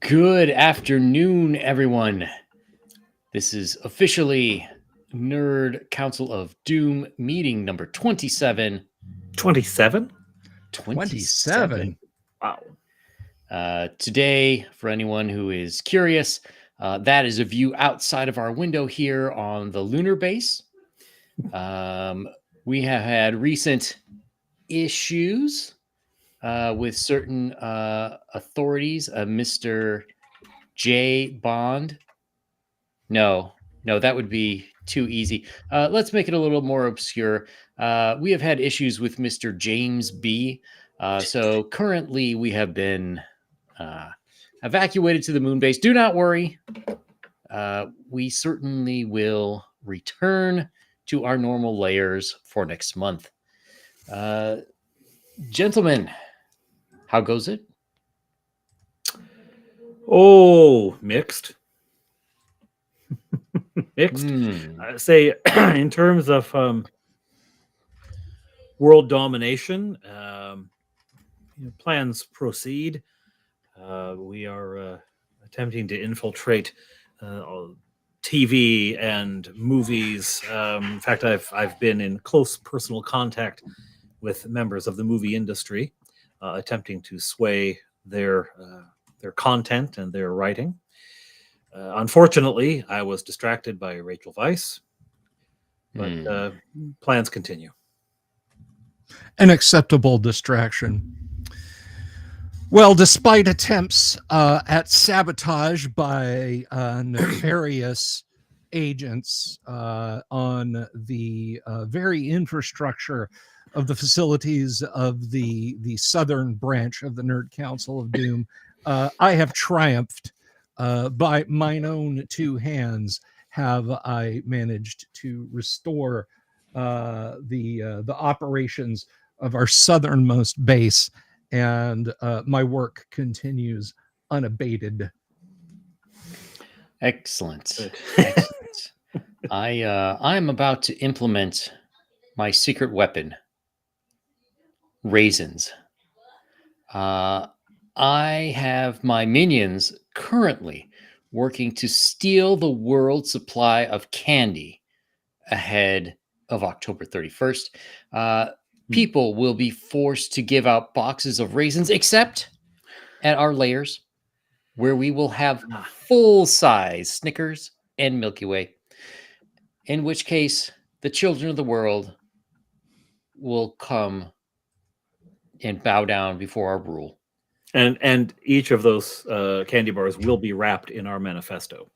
Good afternoon, everyone. This is officially Nerd Council of Doom meeting number 27. 27? 27. Wow. Today, for anyone who is curious, that is a view outside of our window here on the lunar base. We have had recent issues with certain authorities. Mr. J. Bond. No, that would be too easy. Let's make it a little more obscure. We have had issues with Mr. James B. So currently we have been evacuated to the moon base. Do not worry. We certainly will return to our normal layers for next month. Gentlemen, how goes it? Oh, mixed. Mixed. Hmm. Say, in terms of world domination, plans proceed. We are attempting to infiltrate TV and movies. In fact, I've been in close personal contact with members of the movie industry, attempting to sway their content and their writing. Unfortunately, I was distracted by Rachel Weisz, but plans continue. An acceptable distraction. Well, despite attempts at sabotage by nefarious agents on the very infrastructure of the facilities of the southern branch of the Nerd Council of Doom, I have triumphed. By mine own two hands have I managed to restore the operations of our southernmost base, and my work continues unabated. Excellent. Excellent. I'm about to implement my secret weapon, raisins. I have my minions currently working to steal the world's supply of candy ahead of October 31st. People will be forced to give out boxes of raisins, except at our layers, where we will have full-size Snickers and Milky Way, in which case the children of the world will come and bow down before our rule. And each of those candy bars will be wrapped in our manifesto.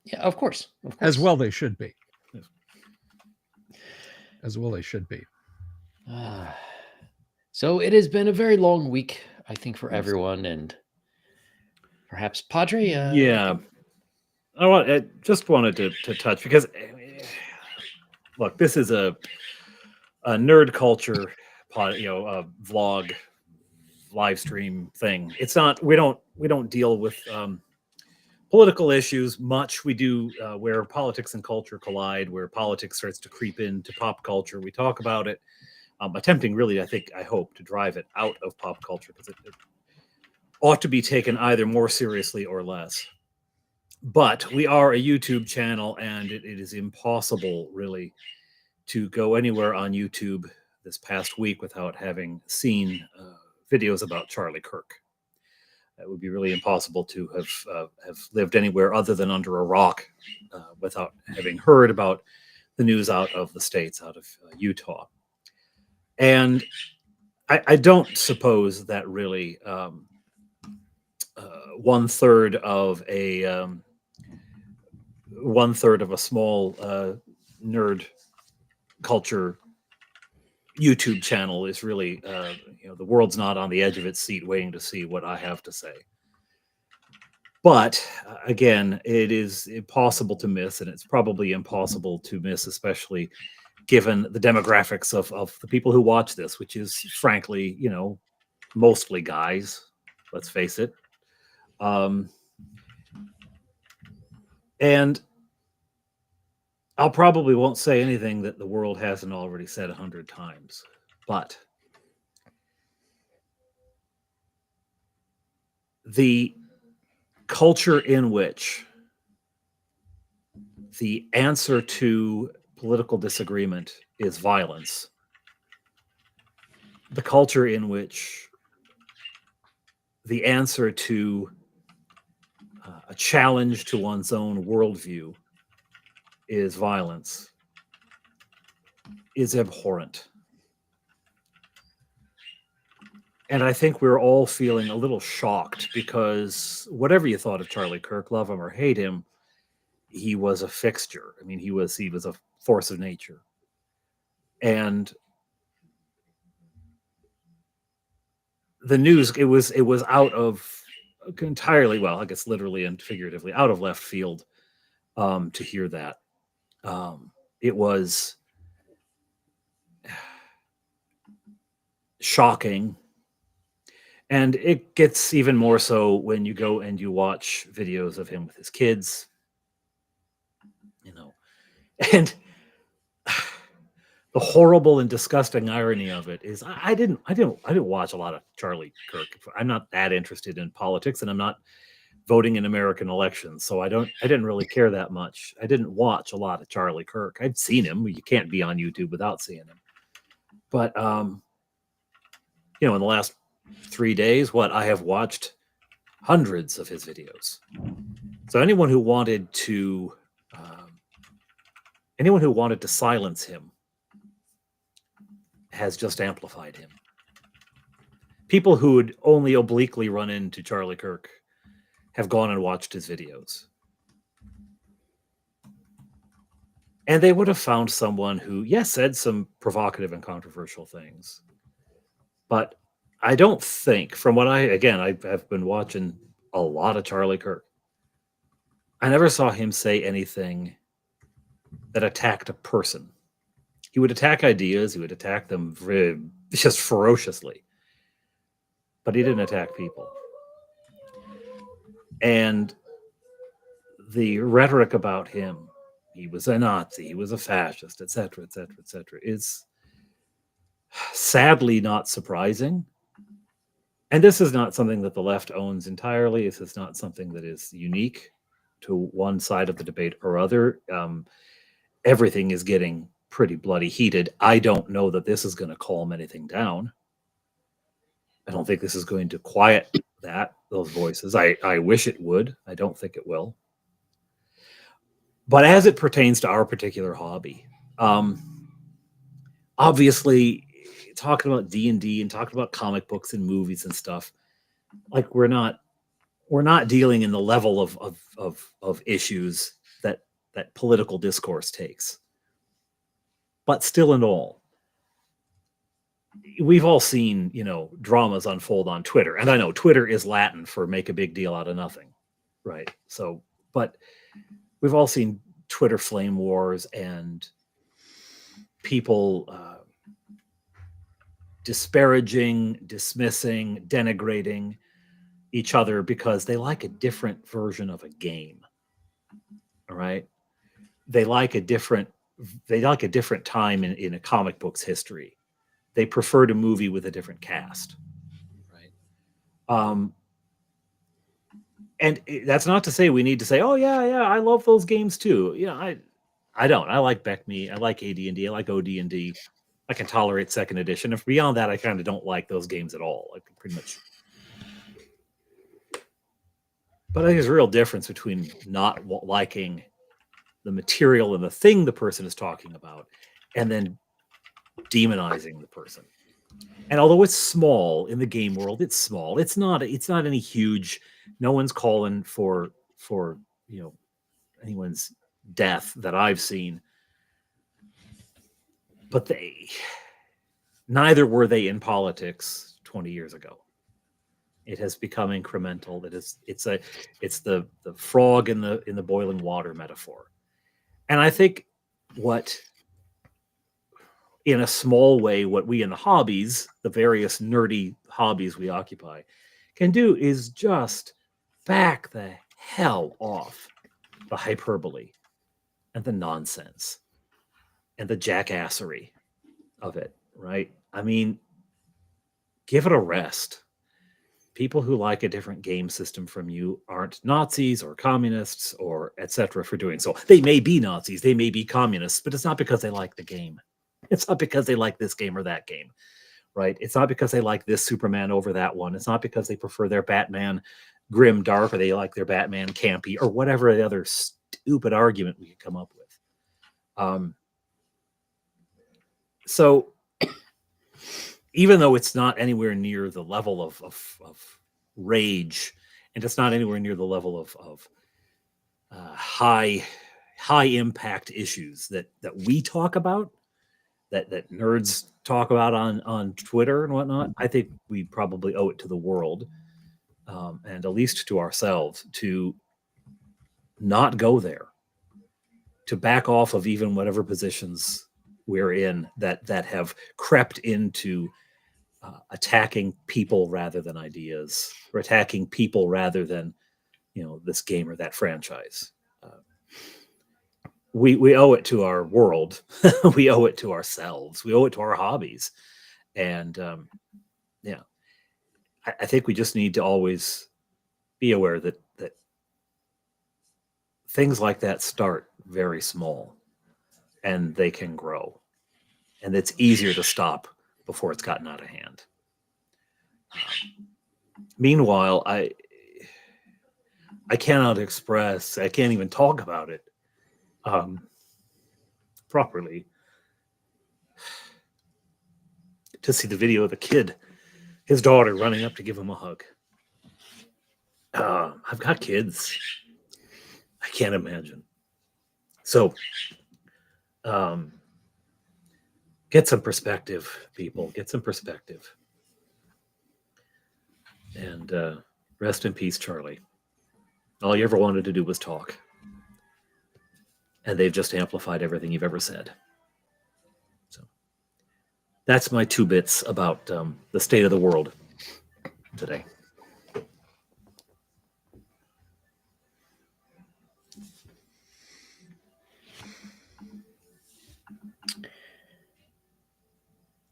Yeah, of course. As well they should be. Yes. As well they should be. So it has been a very long week, I think, for everyone, and perhaps Padre. Yeah, I just wanted to touch, because look, this is a nerd culture vlog live stream thing. It's not. We don't deal with political issues much. We do where politics and culture collide, where politics starts to creep into pop culture. We talk about it, attempting really, I hope, to drive it out of pop culture, because it ought to be taken either more seriously or less. But we are a YouTube channel, and it is impossible really to go anywhere on YouTube this past week without having seen videos about Charlie Kirk. It would be really impossible to have lived anywhere other than under a rock without having heard about the news out of the States, out of Utah. And I don't suppose that really one third of a small nerd culture YouTube channel is really, the world's not on the edge of its seat waiting to see what I have to say. But again, it is impossible to miss, and it's probably impossible to miss, especially given the demographics of the people who watch this, which is frankly, mostly guys, let's face it. And I'll probably won't say anything that the world hasn't already said 100 times, but the culture in which the answer to political disagreement is violence, the culture in which the answer to a challenge to one's own worldview is violence, is abhorrent. And I think we're all feeling a little shocked because whatever you thought of Charlie Kirk, love him or hate him, he was a fixture. I mean, he was a force of nature. And the news, it was out of entirely, well, I guess literally and figuratively, out of left field to hear that. It was shocking. And it gets even more so when you go and you watch videos of him with his kids, and the horrible and disgusting irony of it is I didn't watch a lot of Charlie Kirk. I'm not that interested in politics, and I'm not voting in American elections, so I didn't really care that much. I didn't watch a lot of Charlie Kirk. I've seen him. You can't be on YouTube without seeing him. But in the last 3 days, I have watched hundreds of his videos. So anyone who wanted to silence him has just amplified him. People who would only obliquely run into Charlie Kirk have gone and watched his videos. And they would have found someone who, yes, said some provocative and controversial things. But I don't think, from what I have been watching a lot of Charlie Kirk, I never saw him say anything that attacked a person. He would attack ideas. He would attack them just ferociously. But he didn't attack people. And the rhetoric about him, he was a Nazi, he was a fascist, etc., is sadly not surprising. And this is not something that the left owns entirely. This is not something that is unique to one side of the debate or other. Everything is getting pretty bloody heated. I don't know that this is going to calm anything down. I don't think this is going to quiet those voices. I wish it would. I don't think it will. But as it pertains to our particular hobby, obviously talking about D&D and talking about comic books and movies and stuff, like we're not dealing in the level of issues that political discourse takes. But still in all, we've all seen, dramas unfold on Twitter. And I know Twitter is Latin for make a big deal out of nothing, right? So, but we've all seen Twitter flame wars and people disparaging, dismissing, denigrating each other because they like a different version of a game. All right. They like a different time in a comic book's history. They preferred a movie with a different cast. Right. And that's not to say we need to say, oh yeah, I love those games too. I don't. I like BECME. I like AD&D. I like OD&D. I can tolerate second edition. If beyond that, I kind of don't like those games at all. Like pretty much. But I think there's a real difference between not liking the material and the thing the person is talking about, and then demonizing the person. And although it's small in the game world, it's small. It's not any huge. No one's calling for anyone's death that I've seen. But neither were they in politics 20 years ago. It has become incremental. It's the frog in the boiling water metaphor. And I think in a small way, what we in the hobbies, the various nerdy hobbies we occupy, can do is just back the hell off the hyperbole and the nonsense and the jackassery of it, right? I mean, give it a rest. people who like a different game system from you aren't Nazis or communists or etc. for doing so. They may be Nazis, they may be communists, but it's not because they like the game. It's not because they like this game or that game, right? It's not because they like this Superman over that one. It's not because they prefer their Batman grim dark or they like their Batman campy or whatever the other stupid argument we could come up with. So even though it's not anywhere near the level of rage, and it's not anywhere near the level of high impact issues that we talk about, that nerds talk about on Twitter and whatnot, I think we probably owe it to the world, and at least to ourselves, to not go there, to back off of even whatever positions we're in that have crept into attacking people rather than ideas, or attacking people rather than, this game or that franchise. We owe it to our world. We owe it to ourselves. We owe it to our hobbies. And I think we just need to always be aware that things like that start very small and they can grow. And it's easier to stop before it's gotten out of hand. Meanwhile, I cannot express, I can't even talk about it properly. To see the video of the kid, his daughter running up to give him a hug. I've got kids. I can't imagine. So, get some perspective, people. Get some perspective. And rest in peace, Charlie. All you ever wanted to do was talk. And they've just amplified everything you've ever said. So that's my 2 bits about the state of the world today.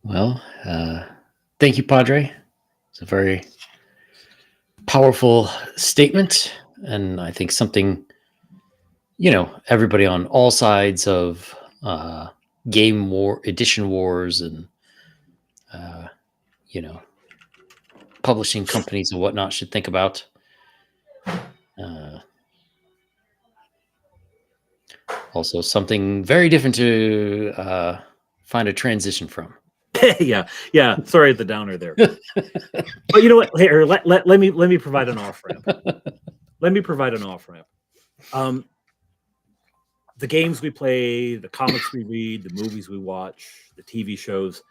Well, thank you, Padre. It's a very powerful statement, and I think something, everybody on all sides of game war, edition wars, and publishing companies and whatnot should think about. Also, something very different to find a transition from. yeah. Sorry, the downer there. But you know what? Here, let me provide an off ramp. Let me provide an off ramp. The games we play, the comics we read, the movies we watch, the TV shows,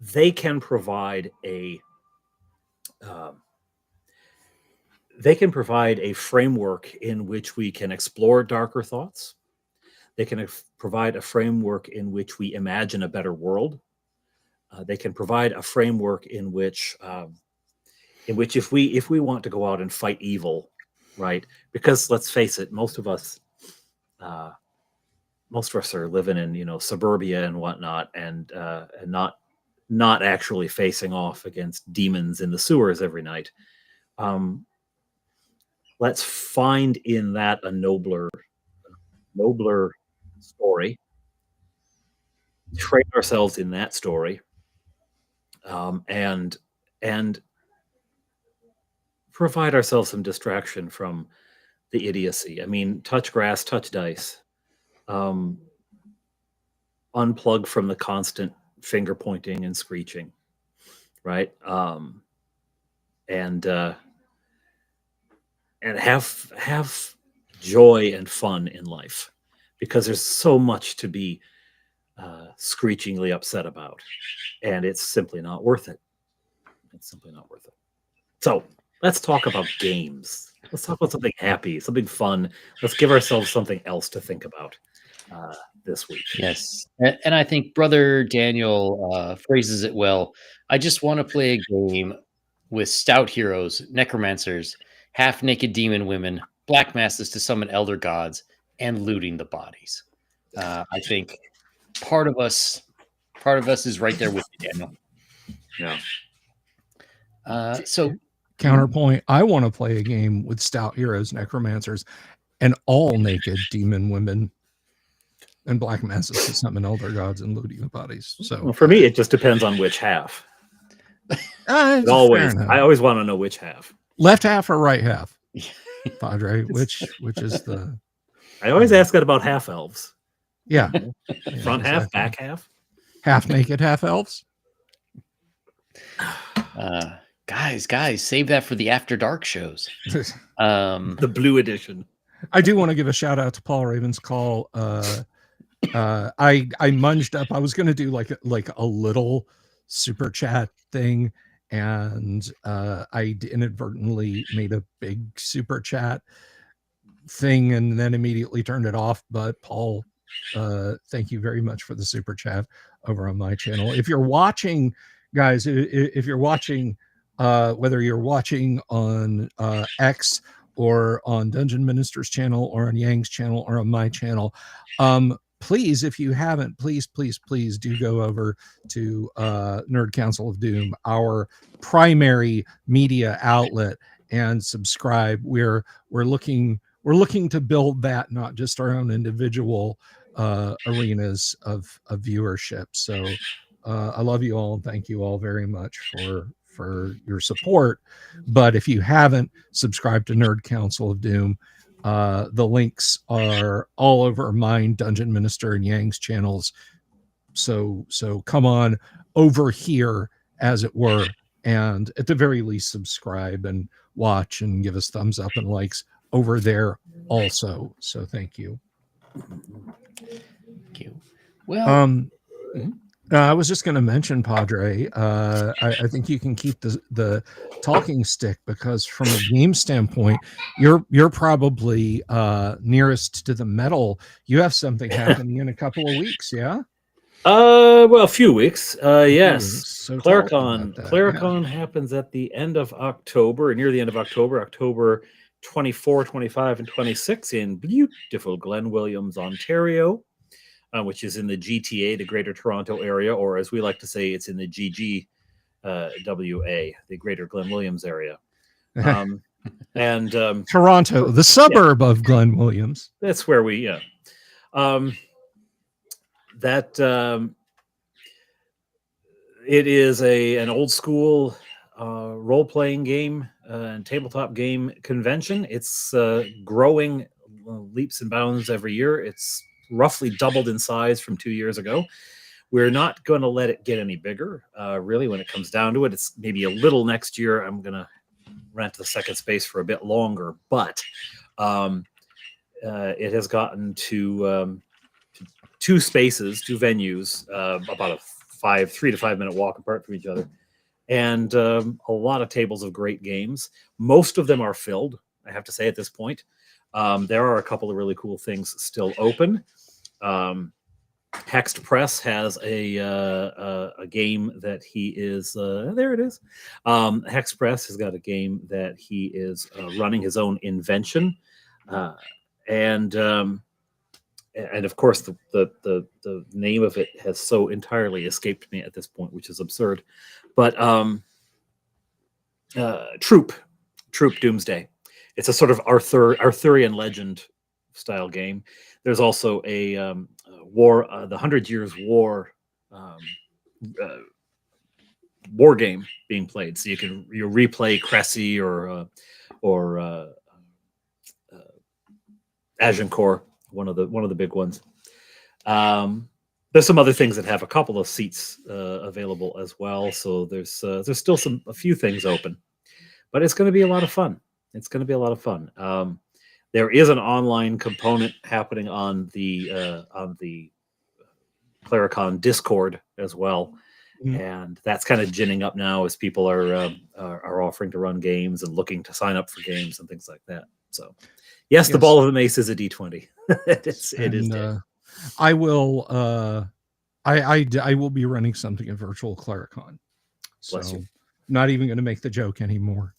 they can provide a framework in which we can explore darker thoughts. They can provide a framework in which we imagine a better world. They can provide a framework in which if we want to go out and fight evil, right? Because let's face it, most of us are living in suburbia and whatnot, and not actually facing off against demons in the sewers every night. Let's find in that a nobler story. Train ourselves in that story. And provide ourselves some distraction from the idiocy. I mean, touch grass, touch dice. Unplug from the constant finger pointing and screeching, right? And have joy and fun in life, because there's so much to be screechingly upset about, and it's simply not worth it. It's simply not worth it. So let's talk about games. Let's talk about something happy, something fun. Let's give ourselves something else to think about this week. Yes. And I think Brother Daniel phrases it well. I just want to play a game with stout heroes, necromancers, half-naked demon women, black masses to summon elder gods, and looting the bodies. I think part of us is right there with you, Daniel. Yeah. So Counterpoint, I want to play a game with stout heroes, necromancers, and all naked demon women and black masses to summon elder gods and looting the bodies. So Well, for me, it just depends on which half. I always want to know which half. Left half or right half? Padre, which is the... I always ask that about half elves. Yeah. Front half, back half? Half naked, half elves? Guys, save that for the After Dark shows. The blue edition. I do want to give a shout out to Paul Raven's call. I munged up. I was going to do like a little super chat thing, and I inadvertently made a big super chat thing and then immediately turned it off. But Paul, thank you very much for the super chat over on my channel. If you're watching, guys, if you're watching, whether you're watching on X or on Dungeon Minister's channel or on Yang's channel or on my channel, please, if you haven't, please do go over to Nerd Council of Doom, our primary media outlet, and subscribe. We're looking to build that, not just our own individual arenas of viewership. So I love you all and thank you all very much for your support. But if you haven't subscribed to Nerd Council of Doom, the links are all over mine, Dungeon Minister, and Yang's channels. So come on over here, as it were, and at the very least subscribe and watch and give us thumbs up and likes over there also. So thank you. Thank you. Well, I was just going to mention, Padre, I think you can keep the talking stick, because from a game standpoint, you're probably nearest to the metal. You have something happening in a couple of weeks, yeah? Well, a few weeks. Yes. So CleriCon happens at the end of October, near the end of October 24, 25, and 26 in beautiful Glen Williams, Ontario. Which is in the GTA, the Greater Toronto Area, or as we like to say, it's in the GGWA, the Greater Glen Williams area. And Toronto, the suburb of Glen Williams. That's where we, it is an old school role-playing game and tabletop game convention. It's growing leaps and bounds every year. It's roughly doubled in size from 2 years ago. We're not going to let it get any bigger, really, when it comes down to it. It's maybe a little next year. I'm going to rent the second space for a bit longer, but it has gotten to two venues, about a 3 to 5 minute walk apart from each other, and a lot of tables of great games. Most of them are filled, I have to say, at this point. There are a couple of really cool things still open. Hexed Press has a game that he is there it is. Hexed Press has got a game that he is running his own invention, and of course the name of it has so entirely escaped me at this point, which is absurd. But Troop Doomsday. It's a sort of Arthurian legend style game. There's also a the 100 Years War war game being played. So you replay Cressy or Agincourt, one of the big ones. There's some other things that have a couple of seats available as well. So there's still a few things open, but it's going to be a lot of fun. There is an online component happening on the CleriCon Discord as well, and that's kind of ginning up now as people are offering to run games and looking to sign up for games and things like that. So, yes. The Ball of the Mace is a D20. It is. I will. I will be running something in virtual CleriCon. So, not even going to make the joke anymore.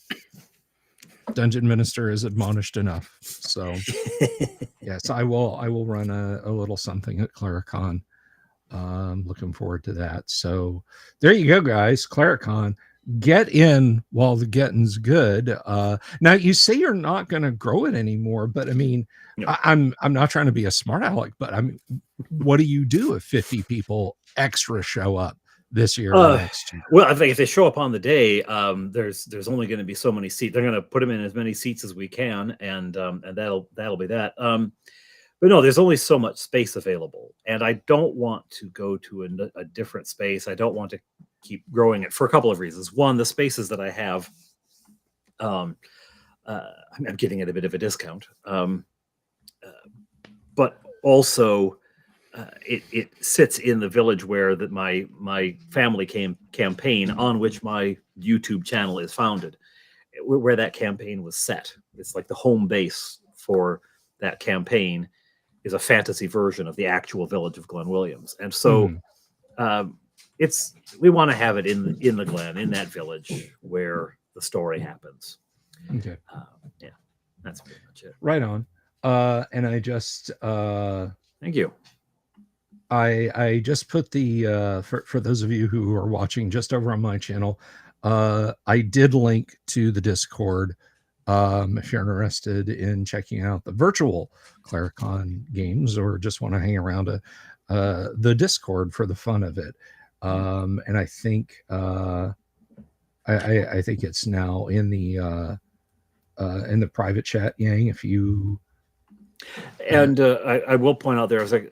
Dungeon Minister is admonished enough. So yes, I will run a little something at CleriCon. Looking forward to that. So there you go, guys. CleriCon. get in while the getting's good. Now you say you're not going to grow it anymore, but I mean, No. I'm not trying to be a smart aleck, but I mean, what do you do if 50 people extra show up this year or next year? Well, I think if they show up on the day, there's only going to be so many seats. They're going to put them in as many seats as we can, and that'll be that. But no, there's only so much space available, and I don't want to go to a different space. I don't want to keep growing it for a couple of reasons. One, the spaces that I have, I'm getting at a bit of a discount, but also it sits in the village where my family campaign, on which my YouTube channel is founded, where that campaign was set. It's like the home base for that campaign is a fantasy version of the actual village of Glen Williams, and so we want to have it in the Glen, in that village where the story happens. Okay, yeah, that's pretty much it. Right on. And I just thank you. I just put the for those of you who are watching just over on my channel, I did link to the Discord. If you're interested in checking out the virtual CleriCon games or just want to hang around the Discord for the fun of it. And I think I think it's now in the private chat, Yang, if you and I will point out, there was like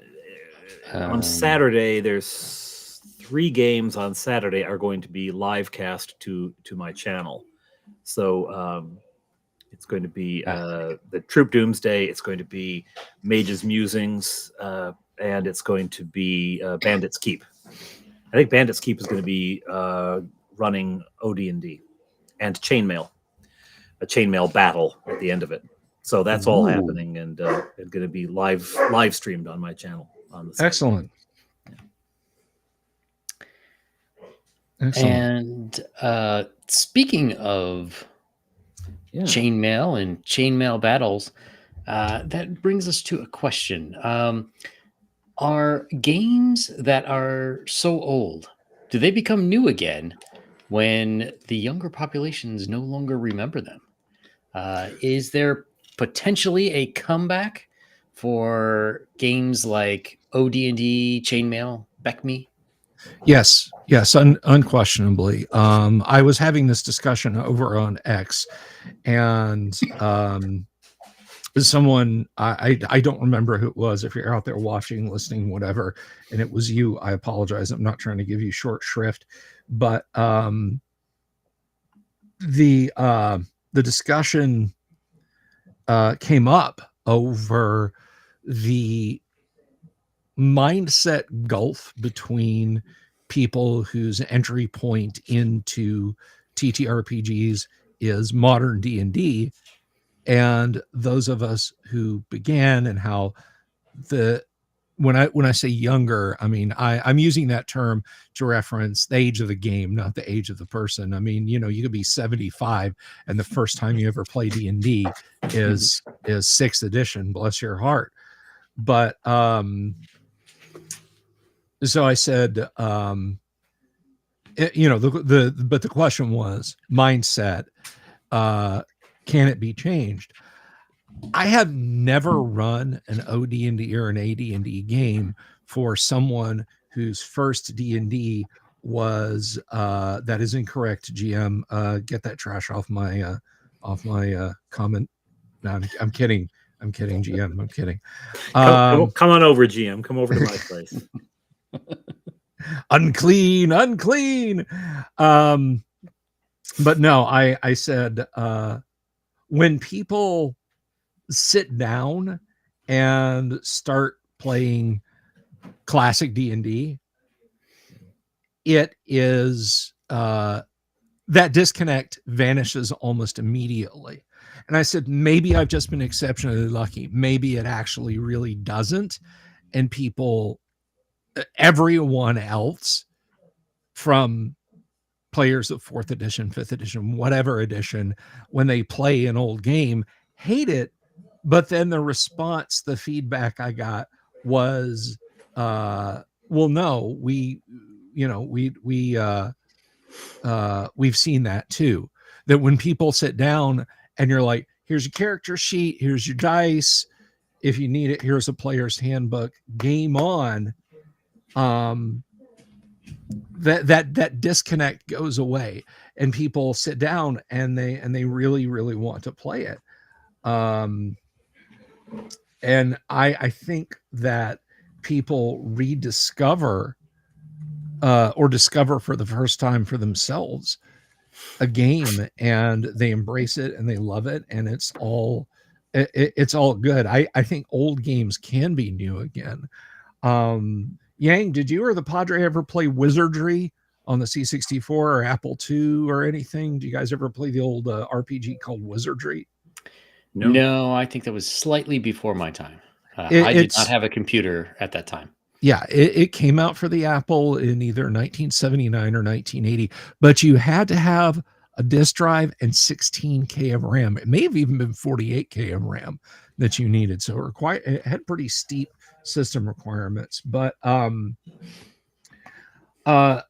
on Saturday, there's 3 games on Saturday are going to be live cast to my channel. So it's going to be the Troop Doomsday, it's going to be Mage's Musings, and it's going to be Bandit's Keep. I think Bandit's Keep is going to be running OD&D and Chainmail, a chainmail battle at the end of it. So that's all happening, and it's going to be live streamed on my channel on the site. Excellent. And speaking of chainmail and chainmail battles, that brings us to a question. Are games that are so old, do they become new again when the younger populations no longer remember them? Is there potentially a comeback for games like OD&D, Chainmail, Beckme? Yes, unquestionably. I was having this discussion over on X, and someone, I don't remember who it was. If you're out there watching, listening, whatever, and it was you, I apologize. I'm not trying to give you short shrift, but the discussion came up over the mindset gulf between people whose entry point into TTRPGs is modern D&D and those of us who began, and how when I say younger, I mean I'm using that term to reference the age of the game, not the age of the person. I mean, you could be 75 and the first time you ever play D&D is 6th edition, bless your heart. But so I said, but the question was mindset. Can it be changed? I have never run an OD&D or an AD&D game for someone whose first D&D was that is incorrect. GM, get that trash off my comment. No, I'm kidding. GM, I'm kidding. Come on over, GM. Come over to my place. unclean. But no, I said when people sit down and start playing classic D&D, it is that disconnect vanishes almost immediately. And I said, maybe I've just been exceptionally lucky. Maybe it actually really doesn't. And people, everyone else, from players of 4th edition, 5th edition, whatever edition, when they play an old game, hate it. But then the response, the feedback I got was, well, no, we we've seen that too. That when people sit down and you're like, here's your character sheet, here's your dice. If you need it, here's a player's handbook. Game on. That disconnect goes away, and people sit down and they really want to play it. And I think that people rediscover or discover for the first time for themselves a game, and they embrace it and they love it, and it's all good. I think old games can be new again. Yang, did you or the Padre ever play Wizardry on the C64 or Apple II or anything? Do you guys ever play the old RPG called Wizardry? No, I think that was slightly before my time. I did not have a computer at that time. Yeah, it came out for the Apple in either 1979 or 1980, but you had to have a disk drive and 16K of RAM. It may have even been 48K of RAM that you needed. So it had pretty steep system requirements, but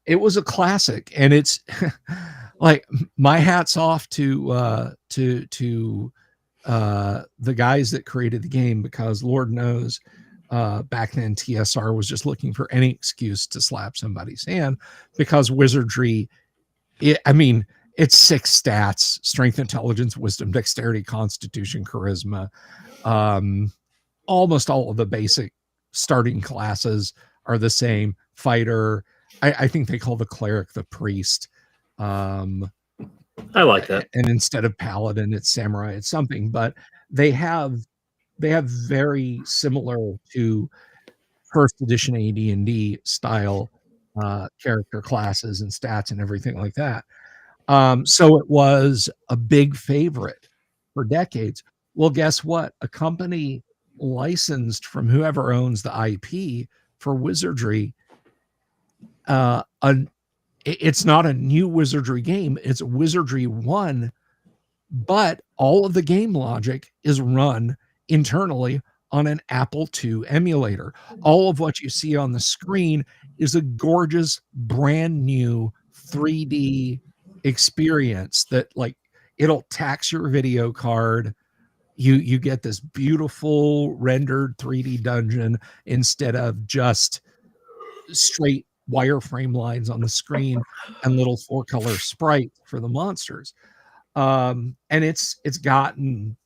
it was a classic, and it's like my hat's off to the guys that created the game, because Lord knows back then TSR was just looking for any excuse to slap somebody's hand, because Wizardry, it's 6 stats: strength, intelligence, wisdom, dexterity, constitution, charisma. Almost all of the basic starting classes are the same. Fighter, I think they call the cleric the priest. I like that. And instead of paladin, it's samurai, it's something, but they have very similar to first edition AD&D style character classes and stats and everything like that. So it was a big favorite for decades. Well, guess what? A company licensed from whoever owns the IP for Wizardry. It's not a new Wizardry game. It's Wizardry 1, but all of the game logic is run internally on an Apple II emulator. All of what you see on the screen is a gorgeous, brand new 3D experience that, like, it'll tax your video card. You get this beautiful rendered 3D dungeon instead of just straight wireframe lines on the screen and little 4-color sprites for the monsters. And it's gotten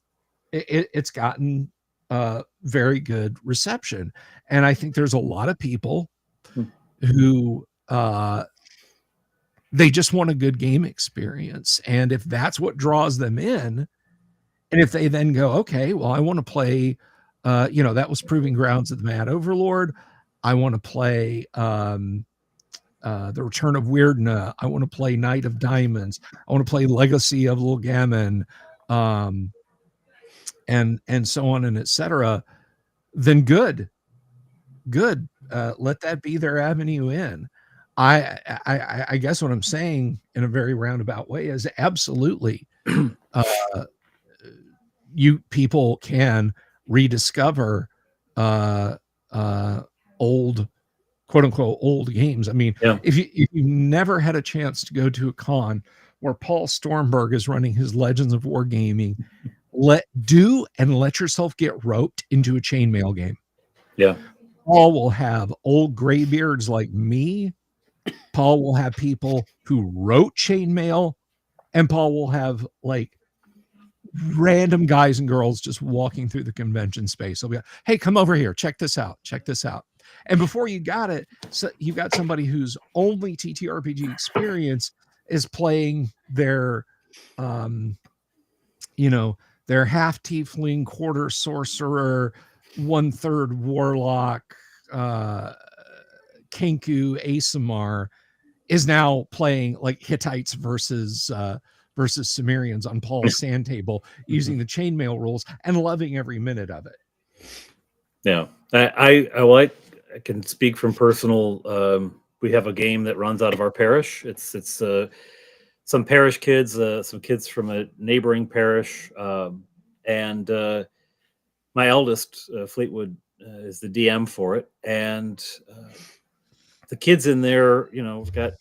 very good reception, and I think there's a lot of people who they just want a good game experience, and if that's what draws them in, and if they then go, okay, well, I want to play that was Proving Grounds of the Mad Overlord, I want to play The Return of Weirdna, I want to play Knight of Diamonds, I want to play Legacy of Lilgammon, and so on and etc., then good. Let that be their avenue in. I guess what I'm saying in a very roundabout way is absolutely you people can rediscover old, quote unquote, old games. I mean, if you never had a chance to go to a con where Paul Stormberg is running his Legends of Wargaming, let yourself get roped into a chainmail game. Yeah. Paul will have old graybeards like me. Paul will have people who wrote chainmail, and Paul will have like random guys and girls just walking through the convention space. He'll be like, hey, come over here. Check this out. And before you got it, so you've got somebody whose only TTRPG experience is playing their, their half tiefling, quarter sorcerer, 1/3 warlock, Kenku Asimar, is now playing like Hittites versus Sumerians on Paul's sand table using the chainmail rules and loving every minute of it. Yeah, I can speak from personal. We have a game that runs out of our parish. It's some parish kids, some kids from a neighboring parish, and my eldest, Fleetwood, is the DM for it, and the kids in there, got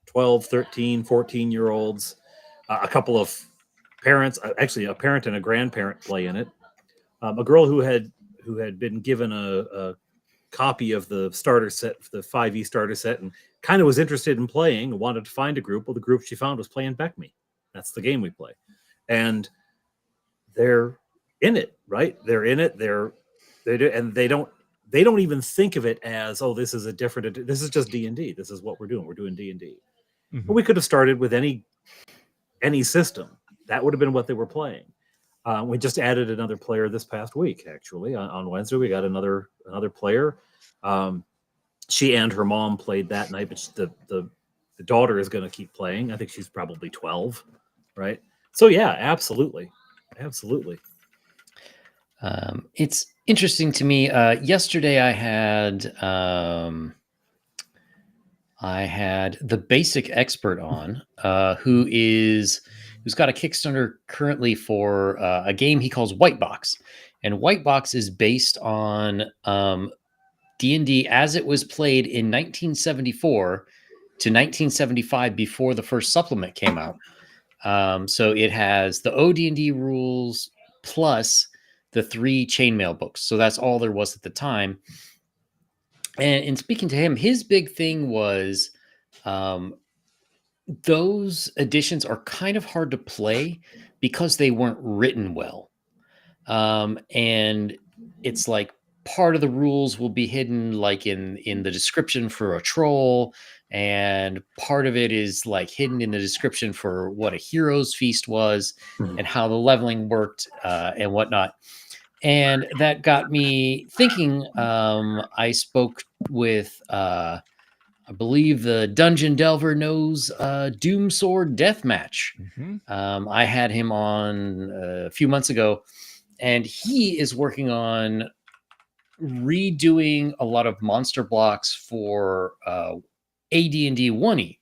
12, 13, 14-year-olds, a couple of parents, actually a parent and a grandparent play in it. A girl who had been given a copy of the starter set, the 5e starter set, and kind of was interested in playing, wanted to find a group. Well, the group she found was playing Beck Me. That's the game we play. And they're in it, right? They're in it. And they don't even think of it as, oh, this is just D&D. This is what we're doing. We're doing D&D. Mhm. But we could have started with any system. That would have been what they were playing. We just added another player this past week, actually. On Wednesday, we got another player. She and her mom played that night, but the daughter is going to keep playing. I think she's probably 12, right? So yeah, absolutely. It's interesting to me. Yesterday, I had the basic expert on, who's got a Kickstarter currently for a game he calls White Box, and White Box is based on D&D as it was played in 1974 to 1975 before the first supplement came out. So it has the OD&D rules plus the 3 chainmail books. So that's all there was at the time. And in speaking to him, his big thing was those editions are kind of hard to play because they weren't written well. And it's like part of the rules will be hidden like in the description for a troll, and part of it is like hidden in the description for what a hero's feast was and how the leveling worked and whatnot. And that got me thinking. I spoke with I believe the Dungeon Delver knows Doom Sword Deathmatch. I had him on a few months ago, and he is working on redoing a lot of monster blocks for AD&D 1E.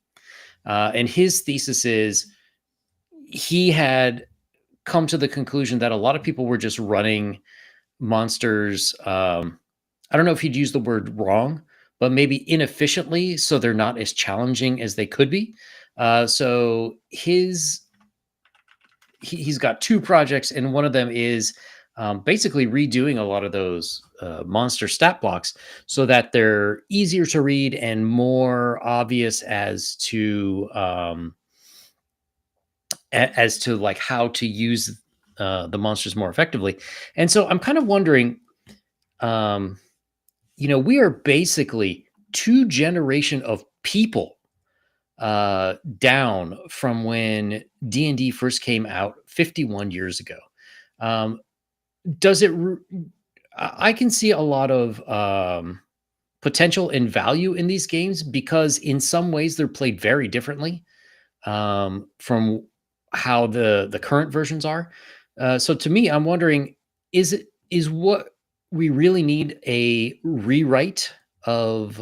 And his thesis is he had come to the conclusion that a lot of people were just running monsters. I don't know if he'd use the word wrong, but maybe inefficiently, so they're not as challenging as they could be. So he's got 2 projects, and one of them is basically redoing a lot of those monster stat blocks so that they're easier to read and more obvious as to like how to use the monsters more effectively. And so I'm kind of wondering, we are basically 2 generation of people down from when D&D first came out 51 years ago. I can see a lot of potential and value in these games because in some ways they're played very differently from how the current versions are. So to me, I'm wondering, is what we really need a rewrite of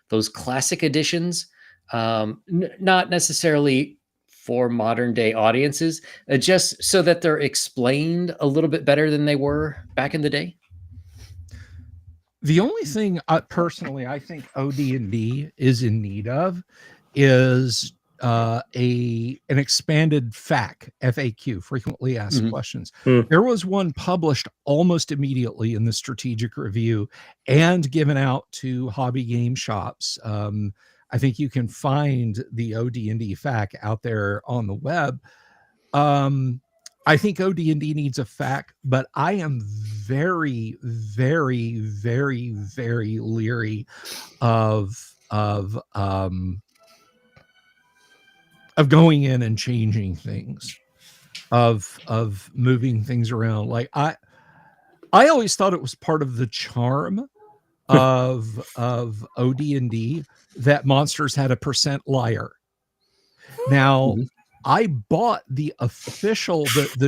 those classic editions? Not necessarily for modern day audiences, just so that they're explained a little bit better than they were back in the day. The only thing personally I think OD&D is in need of is an expanded FAQ, frequently asked questions. There was one published almost immediately in the strategic review and given out to hobby game shops. I think you can find the OD&D FAQ out there on the web. I think OD&D needs a FAQ, but I am very, very, very, very leery of going in and changing things, of moving things around. Like I always thought it was part of the charm of OD&D that monsters had a % liar. Now, I bought the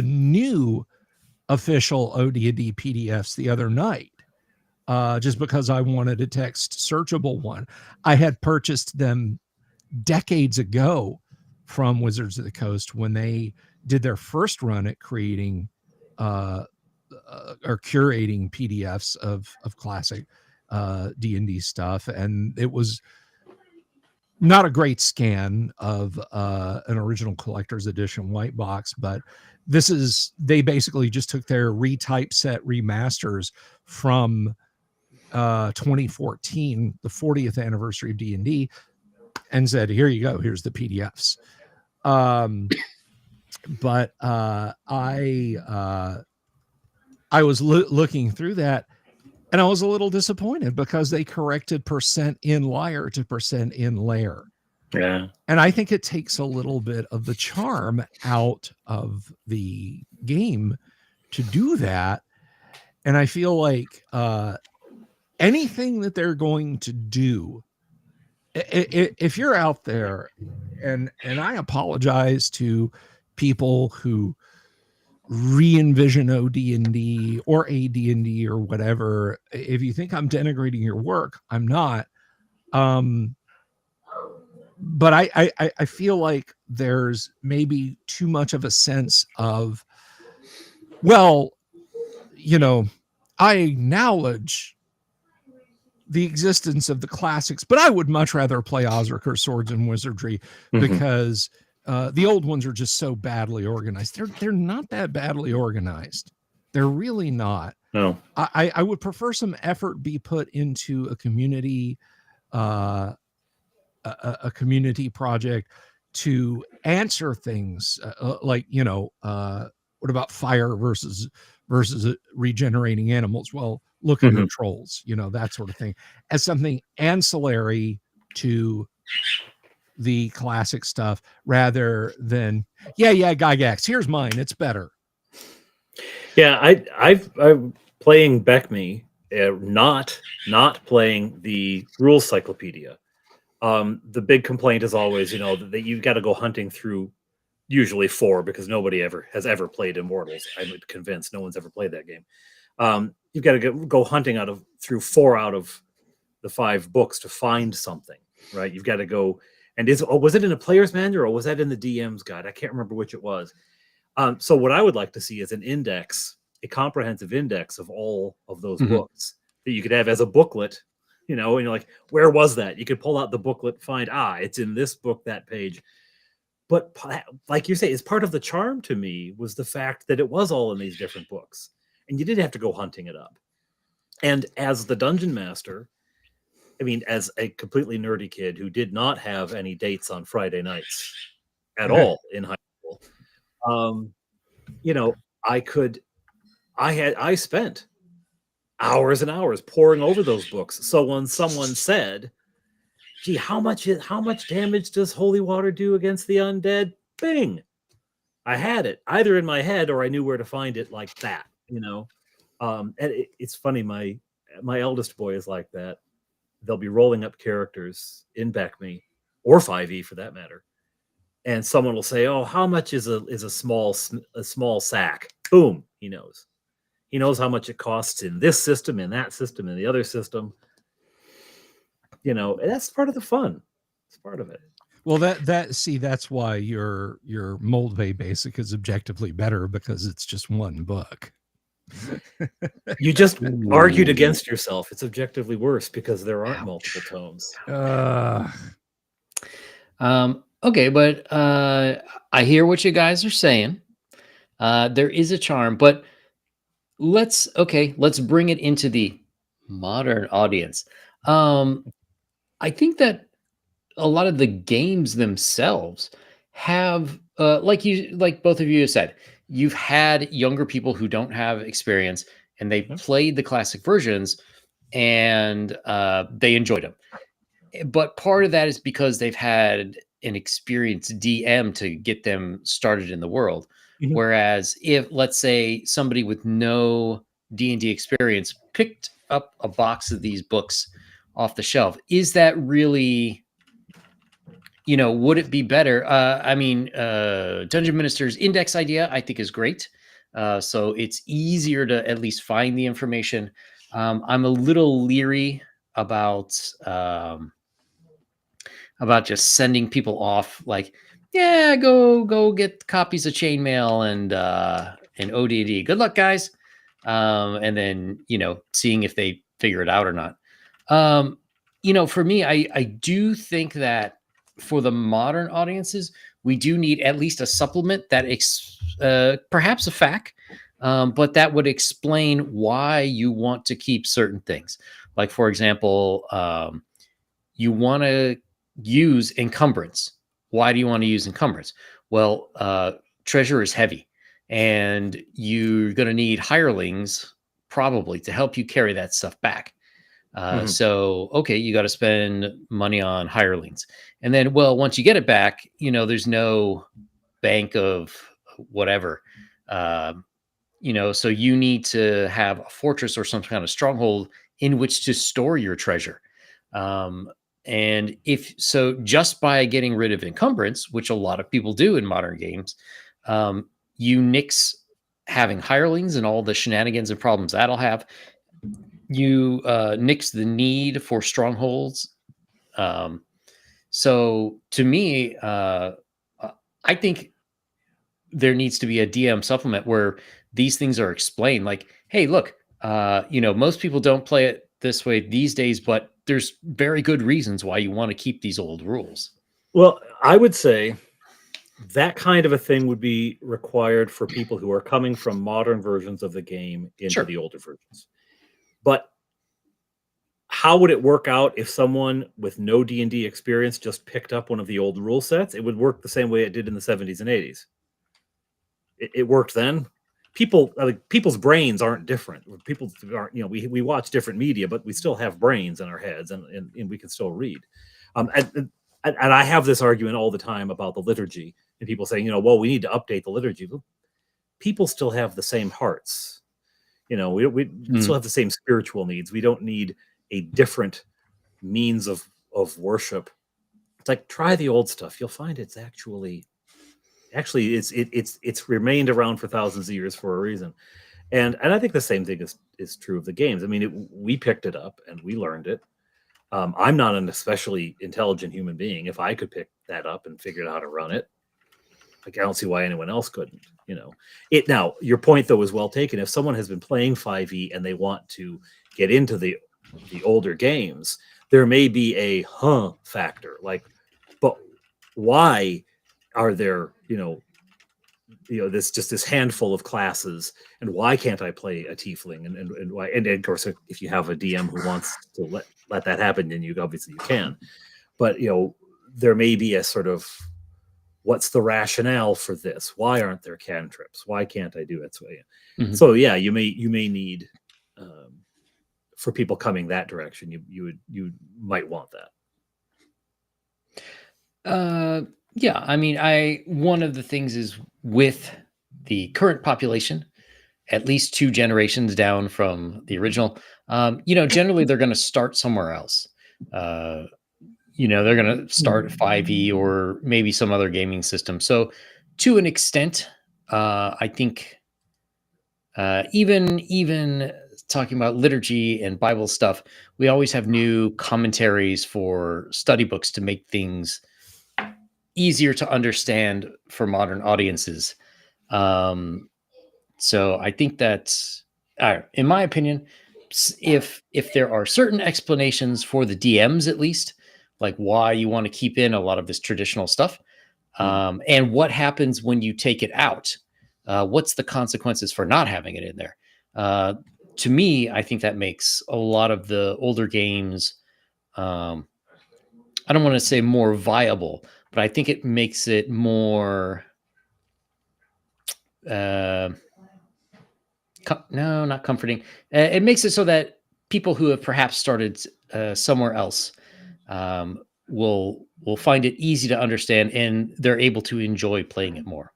new official OD&D PDFs the other night, just because I wanted a text searchable one. I had purchased them decades ago from Wizards of the Coast when they did their first run at creating or curating PDFs of classic D&D stuff, and it was not a great scan of an original collector's edition white box, but they basically just took their retypeset remasters from 2014, the 40th anniversary of D&D, and said, here you go, here's the PDFs. But I was looking through that, and I was a little disappointed because they corrected percent in liar to percent in layer. Yeah. And I think it takes a little bit of the charm out of the game to do that. And I feel like anything that they're going to do, if you're out there, and I apologize to people who re-envision OD&D or AD&D or whatever, if you think I'm denigrating your work, I'm not. But I feel like there's maybe too much of a sense of, well, I acknowledge the existence of the classics, but I would much rather play Ozric Swords and Wizardry because the old ones are just so badly organized. They're not that badly organized. They're really not. No. I would prefer some effort be put into a community project to answer things like, what about fire versus regenerating animals? Well, look at the trolls, that sort of thing, as something ancillary to the classic stuff, rather than Gygax, here's mine, it's better. Yeah, I'm playing Beckme, not playing the rules cyclopedia. The big complaint is always, that you've got to go hunting through usually 4, because nobody has ever played Immortals. I'm convinced no one's ever played that game. You've got to go hunting through 4 out of the 5 books to find something, right? You've got to go, and was it in a player's manual or was that in the DM's guide? I can't remember which it was. So what I would like to see is a comprehensive index of all of those books that you could have as a booklet. And you're like, where was that? You could pull out the booklet, find, it's in this book, that page. But like you say, it's part of the charm to me was the fact that it was all in these different books, and you didn't have to go hunting it up. And as the dungeon master, as a completely nerdy kid who did not have any dates on Friday nights at all in high school, I spent hours and hours poring over those books. So when someone said, gee, how much damage does holy water do against the undead? Bing! I had it either in my head or I knew where to find it, like that, And it's funny, my eldest boy is like that. They'll be rolling up characters in Beckme or 5e for that matter, and someone will say, "Oh, how much is a small sack?" Boom, he knows. He knows how much it costs in this system, in that system, in the other system. That's part of the fun. It's part of it. Well, that's why your Moldvay Basic is objectively better, because it's just one book. You just argued against yourself. It's objectively worse because there aren't multiple tomes. Okay, but I hear what you guys are saying. There is a charm, but let's bring it into the modern audience. I think that a lot of the games themselves have, like both of you have said, you've had younger people who don't have experience and they played the classic versions and they enjoyed them. But part of that is because they've had an experienced DM to get them started in the world. Whereas if, let's say, somebody with no D&D experience picked up a box of these books off the shelf, is that really, would it be better? Dungeon Minister's index idea, I think, is great. So it's easier to at least find the information. I'm a little leery about just sending people off like, go get copies of Chainmail and ODD. Good luck, guys. And then, seeing if they figure it out or not. For me, I do think that for the modern audiences, we do need at least a supplement that perhaps a FAQ, but that would explain why you want to keep certain things. Like, for example, you want to use encumbrance. Why do you want to use encumbrance? Well, treasure is heavy, and you're going to need hirelings probably to help you carry that stuff back. So, okay, you got to spend money on hirelings. And then, well, once you get it back, there's no bank of whatever, so you need to have a fortress or some kind of stronghold in which to store your treasure. And if so, just by getting rid of encumbrance, which a lot of people do in modern games, you nix having hirelings and all the shenanigans and problems that'll have. You nix the need for strongholds. So to me, I think there needs to be a DM supplement where these things are explained. Like, hey, look, most people don't play it this way these days, but there's very good reasons why you want to keep these old rules. Well, I would say that kind of a thing would be required for people who are coming from modern versions of the game into the older versions. But how would it work out if someone with no D&D experience just picked up one of the old rule sets? It would work the same way it did in the 70s and 80s. It worked then. People's brains aren't different. People aren't, we watch different media, but we still have brains in our heads, and we can still read. And I have this argument all the time about the liturgy, and people saying, well, we need to update the liturgy. People still have the same hearts. We still have the same spiritual needs. We don't need a different means of worship. It's like, try the old stuff. You'll find it's actually it's remained around for thousands of years for a reason. And I think the same thing is true of the games. I mean, we picked it up and we learned it. I'm not an especially intelligent human being. If I could pick that up and figure out how to run it, like, I don't see why anyone else couldn't. Now, your point though is well taken. If someone has been playing 5e and they want to get into the older games, there may be a factor. Like, but why are there this handful of classes, and why can't I play a tiefling, and why? And of course, if you have a DM who wants to let that happen, then you can. But there may be a sort of, what's the rationale for this? Why aren't there cantrips? Why can't I do it? So yeah, you may need, for people coming that direction, you might want that. Yeah, I mean, one of the things is, with the current population, at least 2 generations down from the original, generally they're going to start somewhere else. They're going to start 5e or maybe some other gaming system. So to an extent, I think even talking about liturgy and Bible stuff, we always have new commentaries for study books to make things easier to understand for modern audiences. So I think that, in my opinion, if there are certain explanations for the DMs, at least, like why you want to keep in a lot of this traditional stuff, and what happens when you take it out, what's the consequences for not having it in there? To me, I think that makes a lot of the older games, I don't want to say more viable, but I think it makes it more, no, not comforting. It makes it so that people who have perhaps started somewhere else will find it easy to understand, and they're able to enjoy playing it more.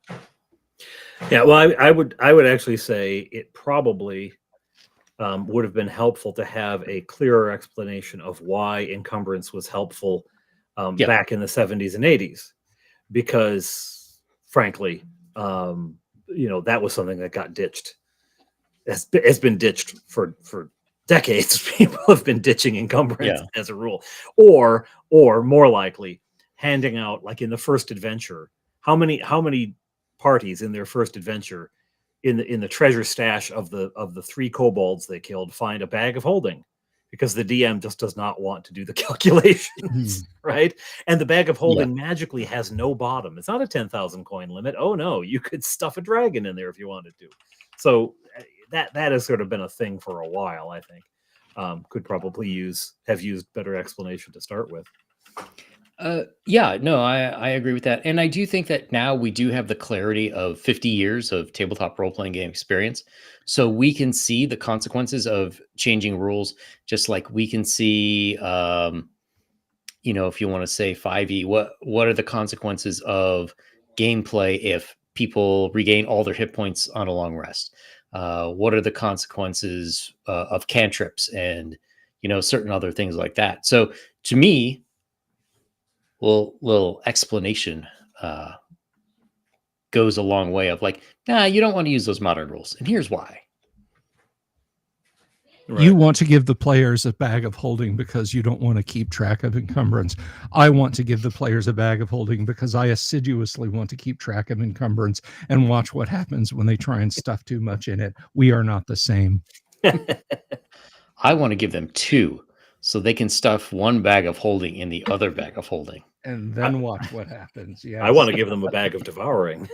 Yeah, well, I would actually say it probably would have been helpful to have a clearer explanation of why encumbrance was helpful back in the 70s and 80s, because frankly, that was something that got ditched. It's been ditched for decades. People have been ditching encumbrance as a rule, or more likely handing out, like in the first adventure, how many parties in their first adventure, in the treasure stash of the 3 kobolds they killed, find a bag of holding. because the DM just does not want to do the calculations, right? And the bag of holding magically has no bottom. It's not a 10,000 coin limit. Oh no, you could stuff a dragon in there if you wanted to. So that has sort of been a thing for a while, I think. Could probably have used better explanation to start with. Yeah, no, I agree with that. And I do think that now we do have the clarity of 50 years of tabletop role-playing game experience. So we can see the consequences of changing rules, just like we can see, you know, if you want to say 5e, what are the consequences of gameplay if people regain all their hit points on a long rest? What are the consequences of cantrips and, you know, certain other things like that? So to me, little explanation goes a long way of like, nah, you don't want to use those modern rules. And here's why. Right. You want to give the players a bag of holding because you don't want to keep track of encumbrance. I want to give the players a bag of holding because I assiduously want to keep track of encumbrance and watch what happens when they try and stuff too much in it. We are not the same. I want to give them two so they can stuff one bag of holding in the other bag of holding. And then watch what happens. Yeah. I want to give them a bag of devouring.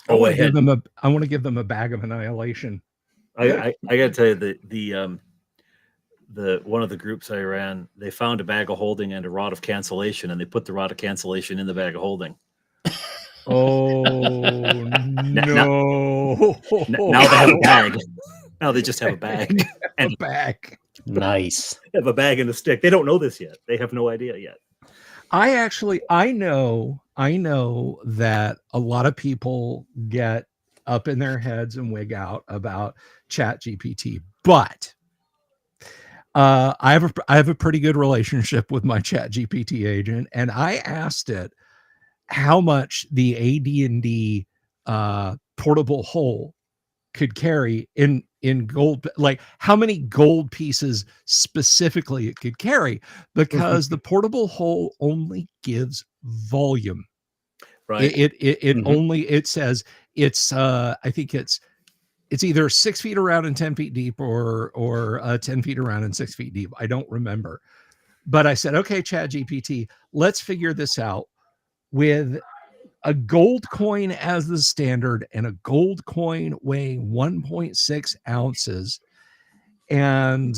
I want to give them a bag of annihilation. I gotta tell you, the one of the groups I ran, they found a bag of holding and a rod of cancellation, and they put the rod of cancellation in the bag of holding. Oh no! Now they have a bag. Now they just have a bag. And a bag. Nice. They have a bag and a stick. They don't know this yet. They have no idea yet. I know that a lot of people get up in their heads and wig out about ChatGPT, but I have a pretty good relationship with my ChatGPT agent, and I asked it how much the AD&D portable hole could carry in gold, like how many gold pieces specifically it could carry, because the portable hole only gives volume. Right. It only, it says it's I think it's either 6 feet around and 10 feet deep or 10 feet around and 6 feet deep. I don't remember. But I said, okay, ChatGPT, let's figure this out with a gold coin as the standard and a gold coin weighing 1.6 ounces. And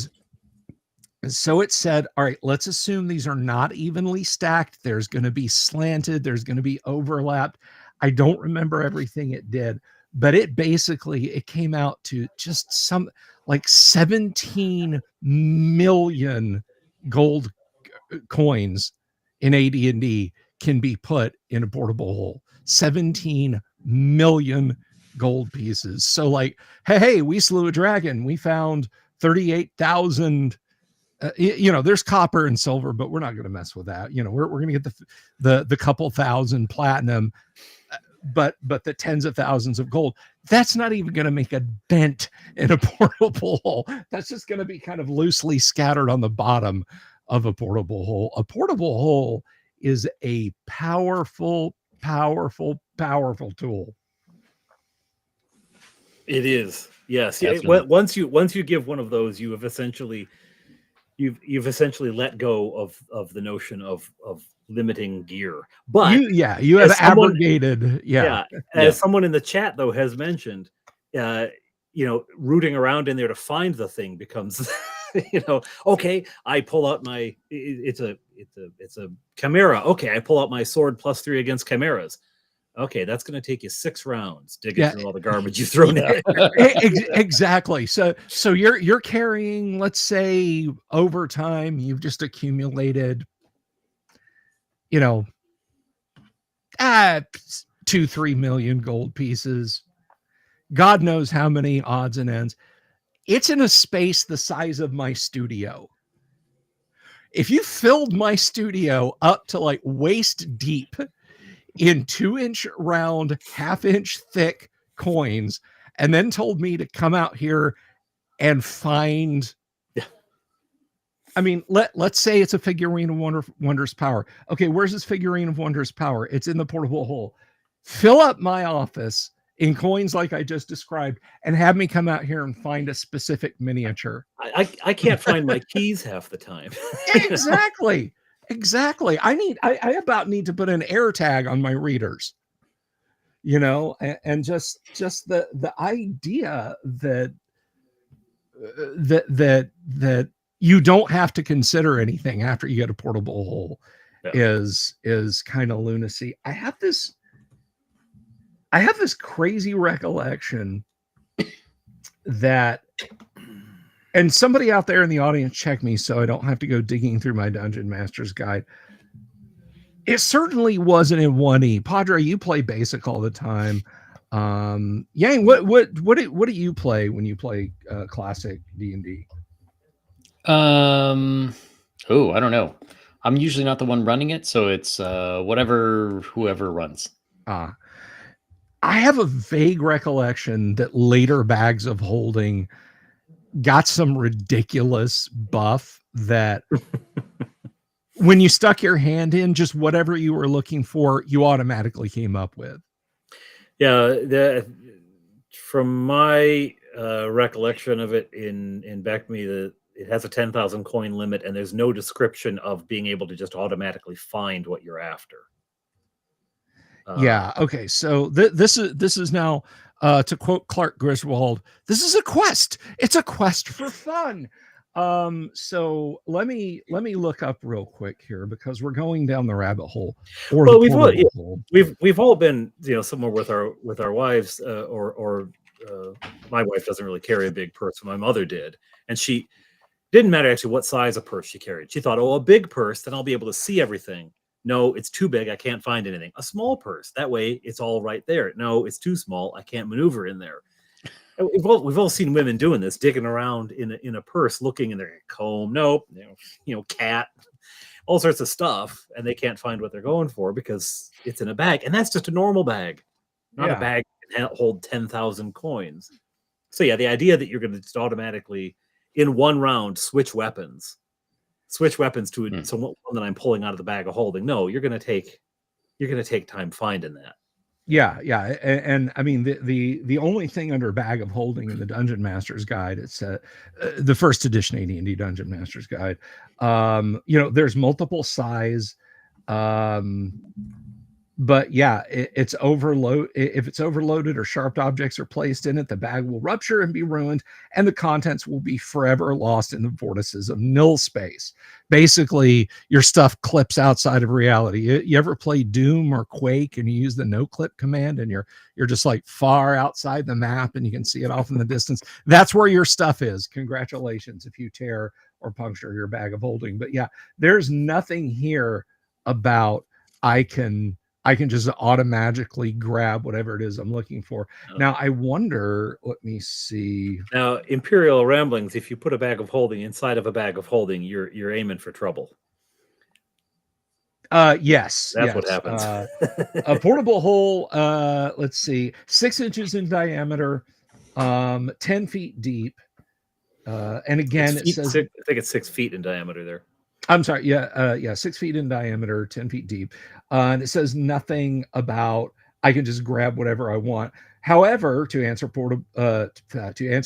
so it said, all right, let's assume these are not evenly stacked. There's going to be slanted. There's going to be overlapped. I don't remember everything it did, but it came out to just some like 17 million gold coins in AD&D can be put in a portable hole. 17 million gold pieces. So like, hey, we slew a dragon. We found 38,000. There's copper and silver, but we're not going to mess with that. We're going to get the couple thousand platinum, but the tens of thousands of gold. That's not even going to make a dent in a portable hole. That's just going to be kind of loosely scattered on the bottom of a portable hole. A portable hole is a powerful tool. It is. Yes. Yeah. Once you give one of those, you've essentially let go of the notion of limiting gear. But you have abrogated. As someone in the chat though has mentioned, rooting around in there to find the thing becomes okay, I pull out my it's a chimera. Okay, I pull out my sword +3 against chimeras. Okay, that's going to take you 6 rounds digging through all the garbage you've thrown in. Exactly. So you're carrying, let's say, over time, you've just accumulated, 2-3 million gold pieces. God knows how many odds and ends. It's in a space the size of my studio. If you filled my studio up to like waist deep in 2-inch round, 1/2-inch thick coins, and then told me to come out here and find, I mean, let's say it's a figurine of Wondrous Power. Okay, where's this figurine of Wondrous Power? It's in the portable hole. Fill up my office in coins like I just described, and have me come out here and find a specific miniature. I can't find my keys half the time. Exactly. Exactly. I about need to put an air tag on my readers, and just the idea that that you don't have to consider anything after you get a portable hole is kind of lunacy. I have this crazy recollection that, and somebody out there in the audience check me so I don't have to go digging through my Dungeon Master's Guide. It certainly wasn't in 1E. Padre, you play basic all the time. Yang, what do you play when you play classic D&D? Oh, I don't know. I'm usually not the one running it, so it's whoever runs. I have a vague recollection that later Bags of Holding got some ridiculous buff that when you stuck your hand in, just whatever you were looking for, you automatically came up with. Yeah, from my recollection of it in Back to Me, it has a 10,000 coin limit, and there's no description of being able to just automatically find what you're after. Yeah. Okay. So this is now, to quote Clark Griswold, this is a quest. It's a quest for fun. So let me look up real quick here because we're going down the rabbit hole. Well, we've all been somewhere with our wives, or my wife doesn't really carry a big purse, but my mother did, and she didn't matter actually what size of purse she carried. She thought, a big purse, then I'll be able to see everything. No, it's too big. I can't find anything. A small purse. That way it's all right there. No, it's too small. I can't maneuver in there. We've all seen women doing this, digging around in a purse, looking in their comb. Nope. Cat, all sorts of stuff. And they can't find what they're going for because it's in a bag. And that's just a normal bag, not a bag that can hold 10,000 coins. So yeah, the idea that you're going to just automatically in one round switch weapons to someone that I'm pulling out of the Bag of Holding. No, you're going to take time finding that. Yeah. And I mean, the only thing under Bag of Holding in the Dungeon Master's Guide, it's the first edition AD&D Dungeon Master's Guide. There's multiple size, but yeah, it's overload. If it's overloaded or sharp objects are placed in it, the bag will rupture and be ruined, and the contents will be forever lost in the vortices of nil space. Basically, your stuff clips outside of reality. You ever play Doom or Quake and you use the no clip command and you're just like far outside the map and you can see it off in the distance? That's where your stuff is. Congratulations if you tear or puncture your Bag of Holding. But yeah, there's nothing here about I can just automatically grab whatever it is I'm looking for. Now, I wonder, let me see. Now, Imperial Ramblings, if you put a Bag of Holding inside of a Bag of Holding, you're aiming for trouble. Yes. That's what happens. A portable hole, let's see, 6 inches in diameter, 10 feet deep. And again, it says... I think it's 6 feet in diameter there. I'm sorry. Yeah. 6 feet in diameter, 10 feet deep. And it says nothing about I can just grab whatever I want. However, to answer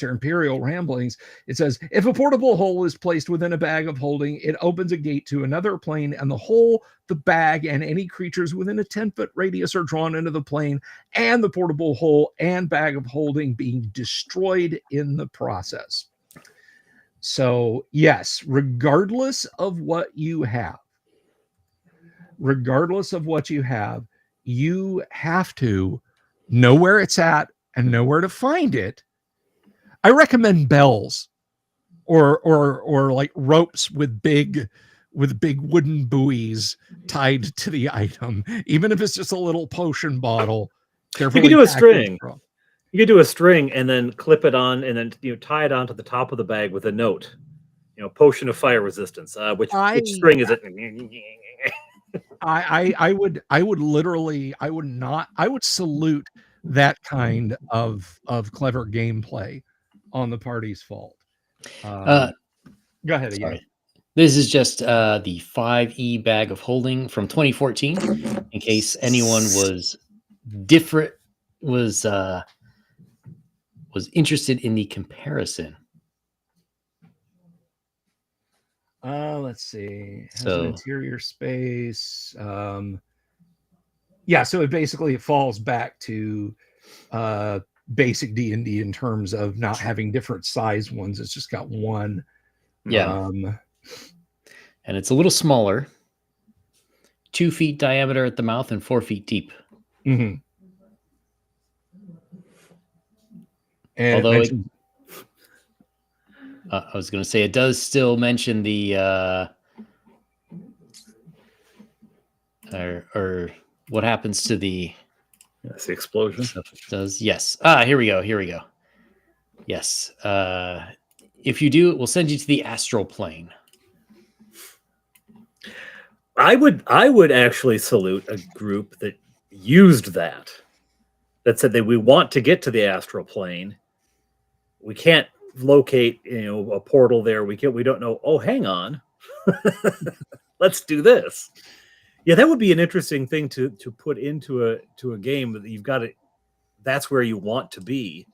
Imperial Ramblings, it says if a portable hole is placed within a Bag of Holding, it opens a gate to another plane, and the hole, the bag, and any creatures within a 10-foot radius are drawn into the plane, and the portable hole and Bag of Holding being destroyed in the process. So yes, regardless of what you have, you have to know where it's at and know where to find it. I recommend bells or like ropes with big wooden buoys tied to the item, even if it's just a little potion bottle. You can do a string. You could do a string and then clip it on, and then tie it onto the top of the bag with a note. Potion of fire resistance. Which string is it? I would salute that kind of clever gameplay on the party's fault. Go ahead again. This is just the 5e Bag of Holding from 2014, in case anyone was different was interested in the comparison. Let's see. Has an So interior space. Yeah, so it falls back to basic D&D in terms of not having different size ones. It's just got one. yeah, and it's a little smaller. 2 feet diameter at the mouth and 4 feet deep. Mm-hmm. And although I was going to say it does still mention the or what happens to the That's the explosion. does yes. Here we go. Yes. If you do, it will send you to the astral plane. I would actually salute a group that used that said that we want to get to the astral plane. We can't locate, a portal there. We don't know. Oh, hang on. Let's do this. Yeah, that would be an interesting thing to put into a game that you've got it. That's where you want to be.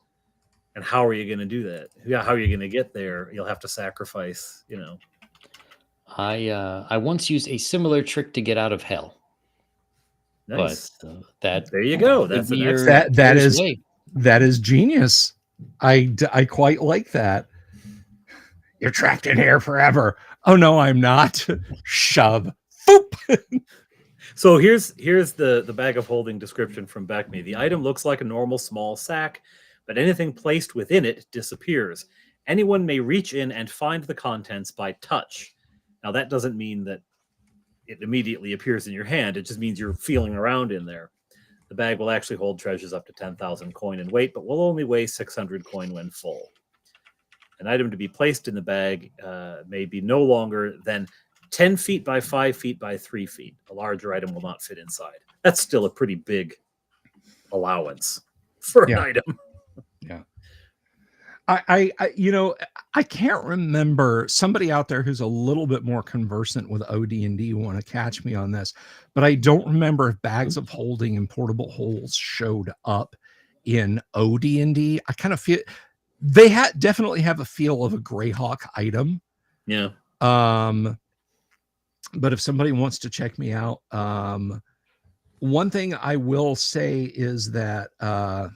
And how are you going to do that? Yeah, how are you going to get there? You'll have to sacrifice, I once used a similar trick to get out of hell. Nice. But that there you go. That's be an your- excellent. that is genius. I quite like that. You're trapped in here forever. Oh no, I'm not. Shove. Boop. So here's the bag of holding description from Beckme. The item looks like a normal small sack, but anything placed within it disappears. Anyone may reach in and find the contents by touch. Now that doesn't mean that it immediately appears in your hand. It just means you're feeling around in there. The bag will actually hold treasures up to 10,000 coin in weight, but will only weigh 600 coin when full. An item to be placed in the bag may be no longer than 10 feet by 5 feet by 3 feet. A larger item will not fit inside. That's still a pretty big allowance for an item. Yeah. I can't remember. Somebody out there who's a little bit more conversant with OD&D want to catch me on this, but I don't remember if bags of holding and portable holes showed up in OD&D. I kind of feel they definitely have a feel of a Greyhawk item. Yeah. But if somebody wants to check me out, one thing I will say is that I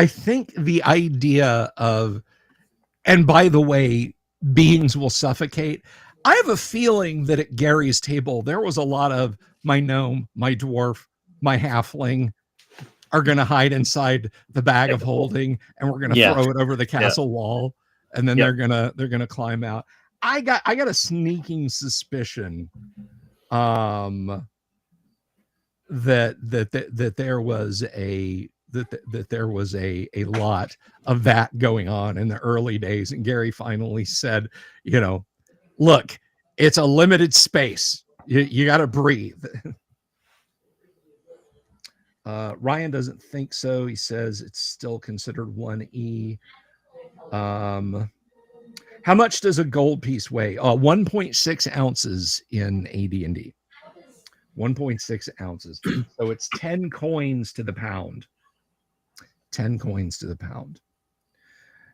think the idea of, and by the way, beings will suffocate. I have a feeling that at Gary's table, there was a lot of my gnome, my dwarf, my halfling are going to hide inside the bag of holding, and we're going to throw it over the castle wall. And then they're going to climb out. I got a sneaking suspicion that there was a lot of that going on in the early days. And Gary finally said, look, it's a limited space. You got to breathe. Ryan doesn't think so. He says it's still considered 1E. How much does a gold piece weigh? 1.6 ounces in AD&D. 1.6 ounces. So it's 10 coins to the pound. 10 coins to the pound.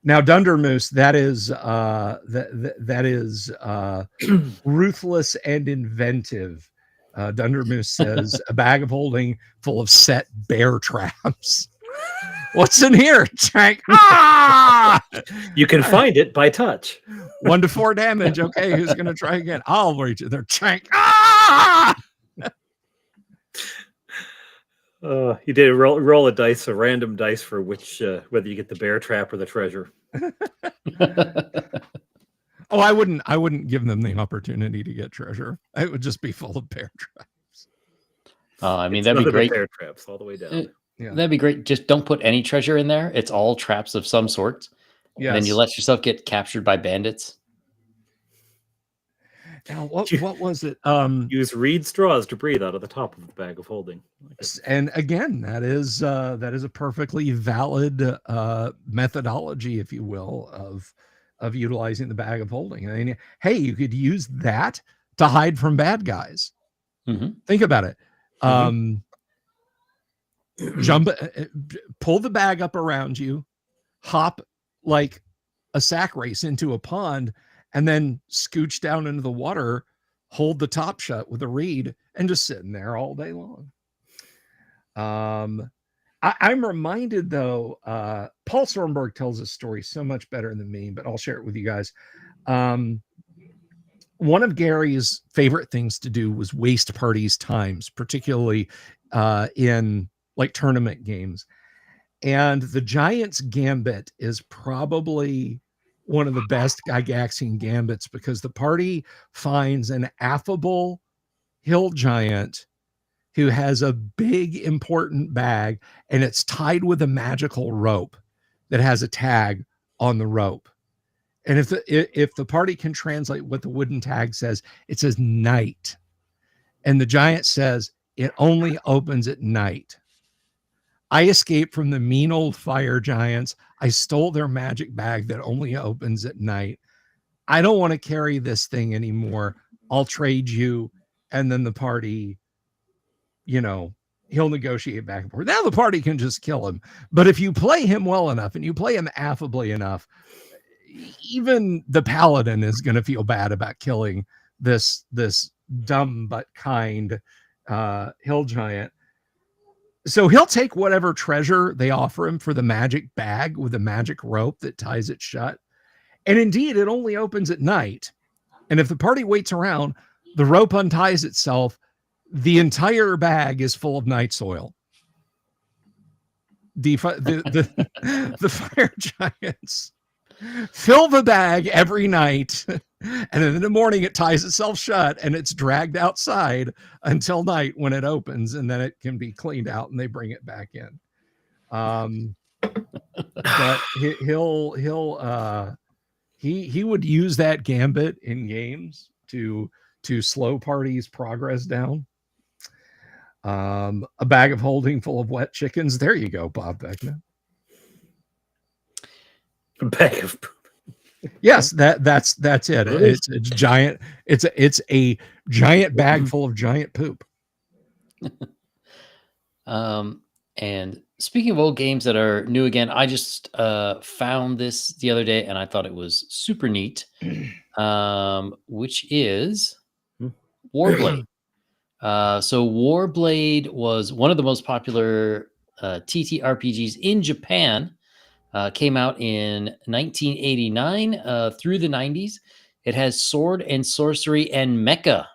Now, Dundermoose, that is ruthless and inventive. Dundermoose says a bag of holding full of set bear traps. What's in here? Tank. Ah! You can find it by touch. 1 to 4 damage. Okay, who's going to try again? I'll reach it. They're tank. Ah! You did roll a dice, a random dice for which whether you get the bear trap or the treasure. Oh, I wouldn't give them the opportunity to get treasure. It would just be full of bear traps. I mean, that'd be great. Bear traps all the way down. Yeah. That'd be great. Just don't put any treasure in there. It's all traps of some sort. Yes. And then you let yourself get captured by bandits. Now, what was it? Use reed straws to breathe out of the top of the bag of holding. And again, that is a perfectly valid methodology, if you will, of of utilizing the bag of holding. I mean, hey, you could use that to hide from bad guys. Think about it. Jump, pull the bag up around you, hop like a sack race into a pond, and then scooch down into the water, hold the top shut with a reed, and just sitting there all day long. I'm reminded, though, Paul Stormberg tells this story so much better than me, but I'll share it with you guys. One of Gary's favorite things to do was waste parties' times, particularly in like tournament games. And the Giant's Gambit is probably one of the best Gygaxian gambits, because the party finds an affable hill giant who has a big, important bag, and it's tied with a magical rope that has a tag on the rope. And if the party can translate what the wooden tag says, it says night. And the giant says, it only opens at night. I escaped from the mean old fire giants. I stole their magic bag that only opens at night. I don't want to carry this thing anymore. I'll trade you. And then the party, he'll negotiate back and forth. Now the party can just kill him. But if you play him well enough and you play him affably enough, even the paladin is going to feel bad about killing this dumb but kind hill giant. So he'll take whatever treasure they offer him for the magic bag with a magic rope that ties it shut. And indeed, it only opens at night. And if the party waits around, the rope unties itself. The entire bag is full of night soil. The fire giants fill the bag every night, and then in the morning it ties itself shut and it's dragged outside until night when it opens, and then it can be cleaned out and they bring it back in. But he would use that gambit in games to slow parties' progress down. A bag of holding full of wet chickens. There you go, Bob Beckman. A bag of poop. Yes, that's it. It's giant. It's a giant bag full of giant poop. And speaking of old games that are new again, I just found this the other day and I thought it was super neat. Which is Warblade. So Warblade was one of the most popular TTRPGs in Japan. Came out in 1989 through the 90s. It has sword and sorcery and mecha.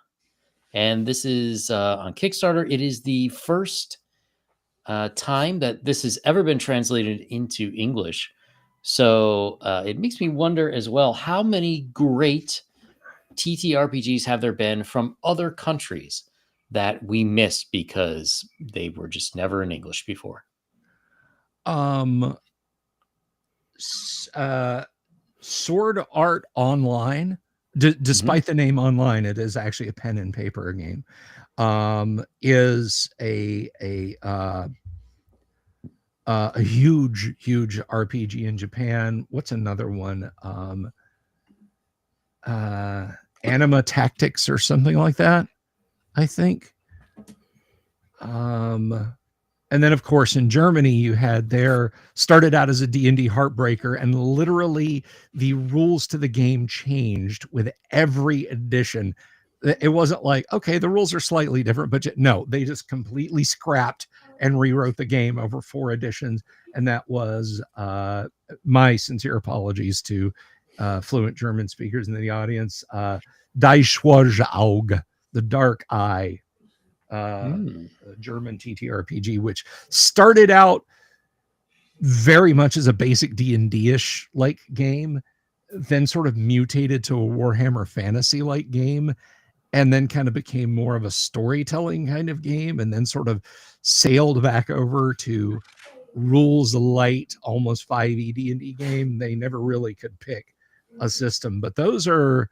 And this is on Kickstarter. It is the first time that this has ever been translated into English. So it makes me wonder as well, how many great TTRPGs have there been from other countries that we missed because they were just never in English before? Sword Art Online, despite the name online, it is actually a pen and paper game. Is a huge RPG in Japan. What's another one? Anima Tactics or something like that, I think. And then, of course, in Germany, you had started out as a D&D heartbreaker, and literally the rules to the game changed with every edition. It wasn't like, okay, the rules are slightly different, but no, they just completely scrapped and rewrote the game over 4 editions. And that was my sincere apologies to fluent German speakers in the audience. Die Schwarze Auge, the Dark Eye. German TTRPG, which started out very much as a basic D&D-ish like game, then sort of mutated to a Warhammer Fantasy like game, and then kind of became more of a storytelling kind of game, and then sort of sailed back over to rules light, almost 5e D&D game. They never really could pick a system, but those are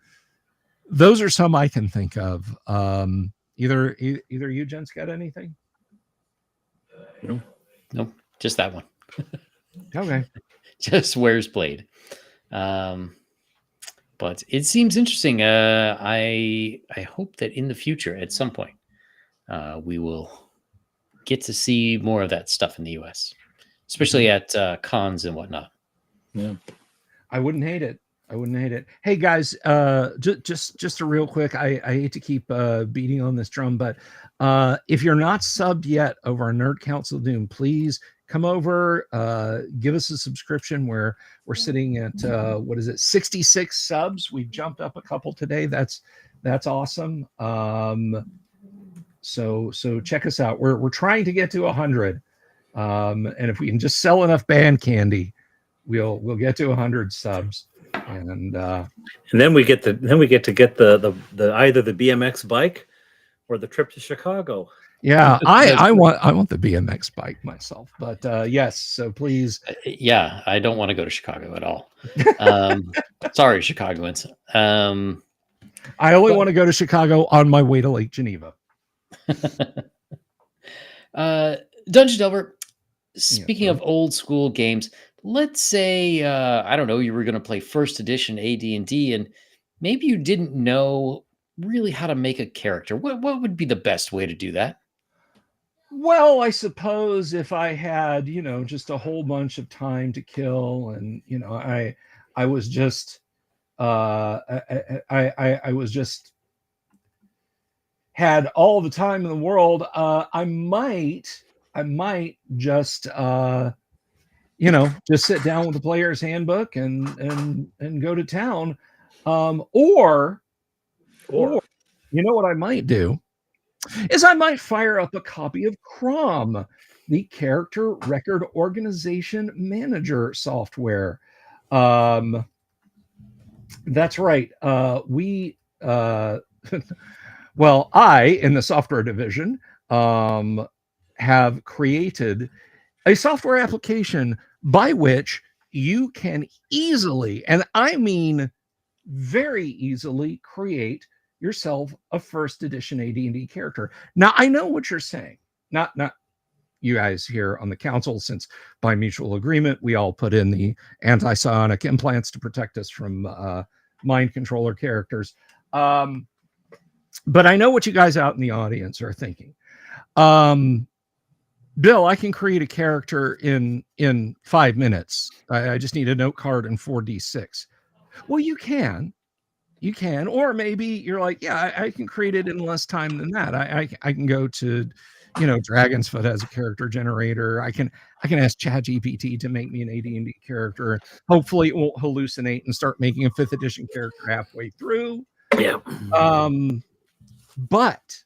some I can think of. Either you gents got anything? No, just that one. Okay. Just Where's Blade. But it seems interesting. I hope that in the future, at some point, we will get to see more of that stuff in the US, especially at cons and whatnot. Yeah. I wouldn't hate it. I wouldn't hate it. Hey guys, just a real quick. I hate to keep beating on this drum, but if you're not subbed yet over on Nerd Council Doom, please come over. Give us a subscription. We're sitting at 66 subs. We've jumped up a couple today. That's awesome. So check us out. We're trying to get to 100, and if we can just sell enough band candy, we'll get to 100 subs. And then we get to get the either the BMX bike or the trip to Chicago. Yeah, I want the BMX bike myself. But yes, so please. Yeah, I don't want to go to Chicago at all. Sorry, Chicagoans. I only want to go to Chicago on my way to Lake Geneva. Dungeon Delver, speaking of old school games, let's say I don't know, you were going to play first edition AD&D and maybe you didn't know really how to make a character. What would be the best way to do that? Well, I suppose if I had, just a whole bunch of time to kill, and I was just I was just had all the time in the world, I might just just sit down with the player's handbook and go to town. Or what I might do is I might fire up a copy of CROM, the Character Record Organization Manager software. That's right. We well, I in the software division have created a software application by which you can easily, and I mean very easily, create yourself a first edition AD&D character. Now, I know what you're saying. Not you guys here on the council, since by mutual agreement, we all put in the anti-psionic implants to protect us from mind controller characters. But I know what you guys out in the audience are thinking. Bill, I can create a character in 5 minutes. I just need a note card and 4d6. Well, you can, or maybe you're like, yeah, I can create it in less time than that. I can go to, Dragon's Foot as a character generator. I can ask ChatGPT to make me an AD&D character. Hopefully, it won't hallucinate and start making a 5th edition character halfway through. Yeah. But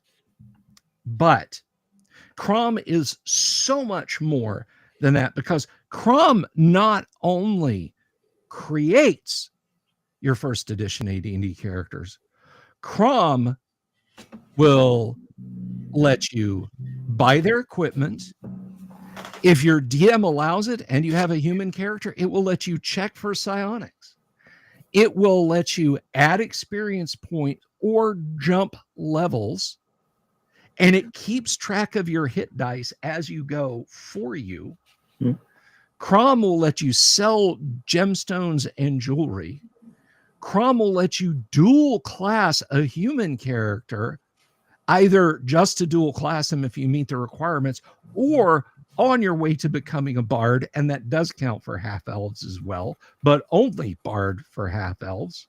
CROM is so much more than that, because CROM not only creates your first edition AD&D characters, CROM will let you buy their equipment. If your DM allows it and you have a human character, it will let you check for psionics. It will let you add experience point or jump levels, and it keeps track of your hit dice as you go for you. CROM will let you sell gemstones and jewelry. CROM will let you dual class a human character, either just to dual class him if you meet the requirements, or on your way to becoming a bard, and that does count for half elves as well, but only bard for half elves.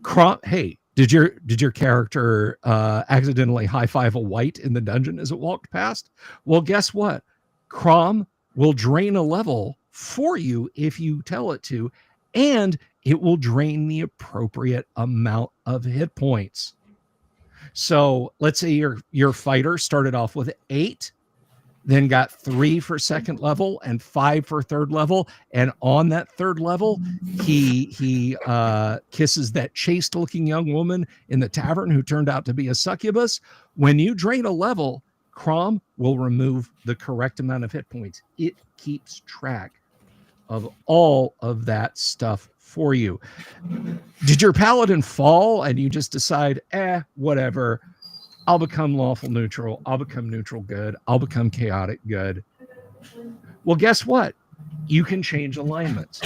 CROM, hey, did your character accidentally high five a white in the dungeon as it walked past? Well, guess what? CROM will drain a level for you if you tell it to, and it will drain the appropriate amount of hit points. So let's say your fighter started off with 8, then got 3 for second level and 5 for third level. And on that third level, he kisses that chaste looking young woman in the tavern who turned out to be a succubus. When you drain a level, CROM will remove the correct amount of hit points. It keeps track of all of that stuff for you. Did your paladin fall and you just decide, whatever, I'll become lawful neutral, I'll become neutral good, I'll become chaotic good? Well, guess what? you can change alignments.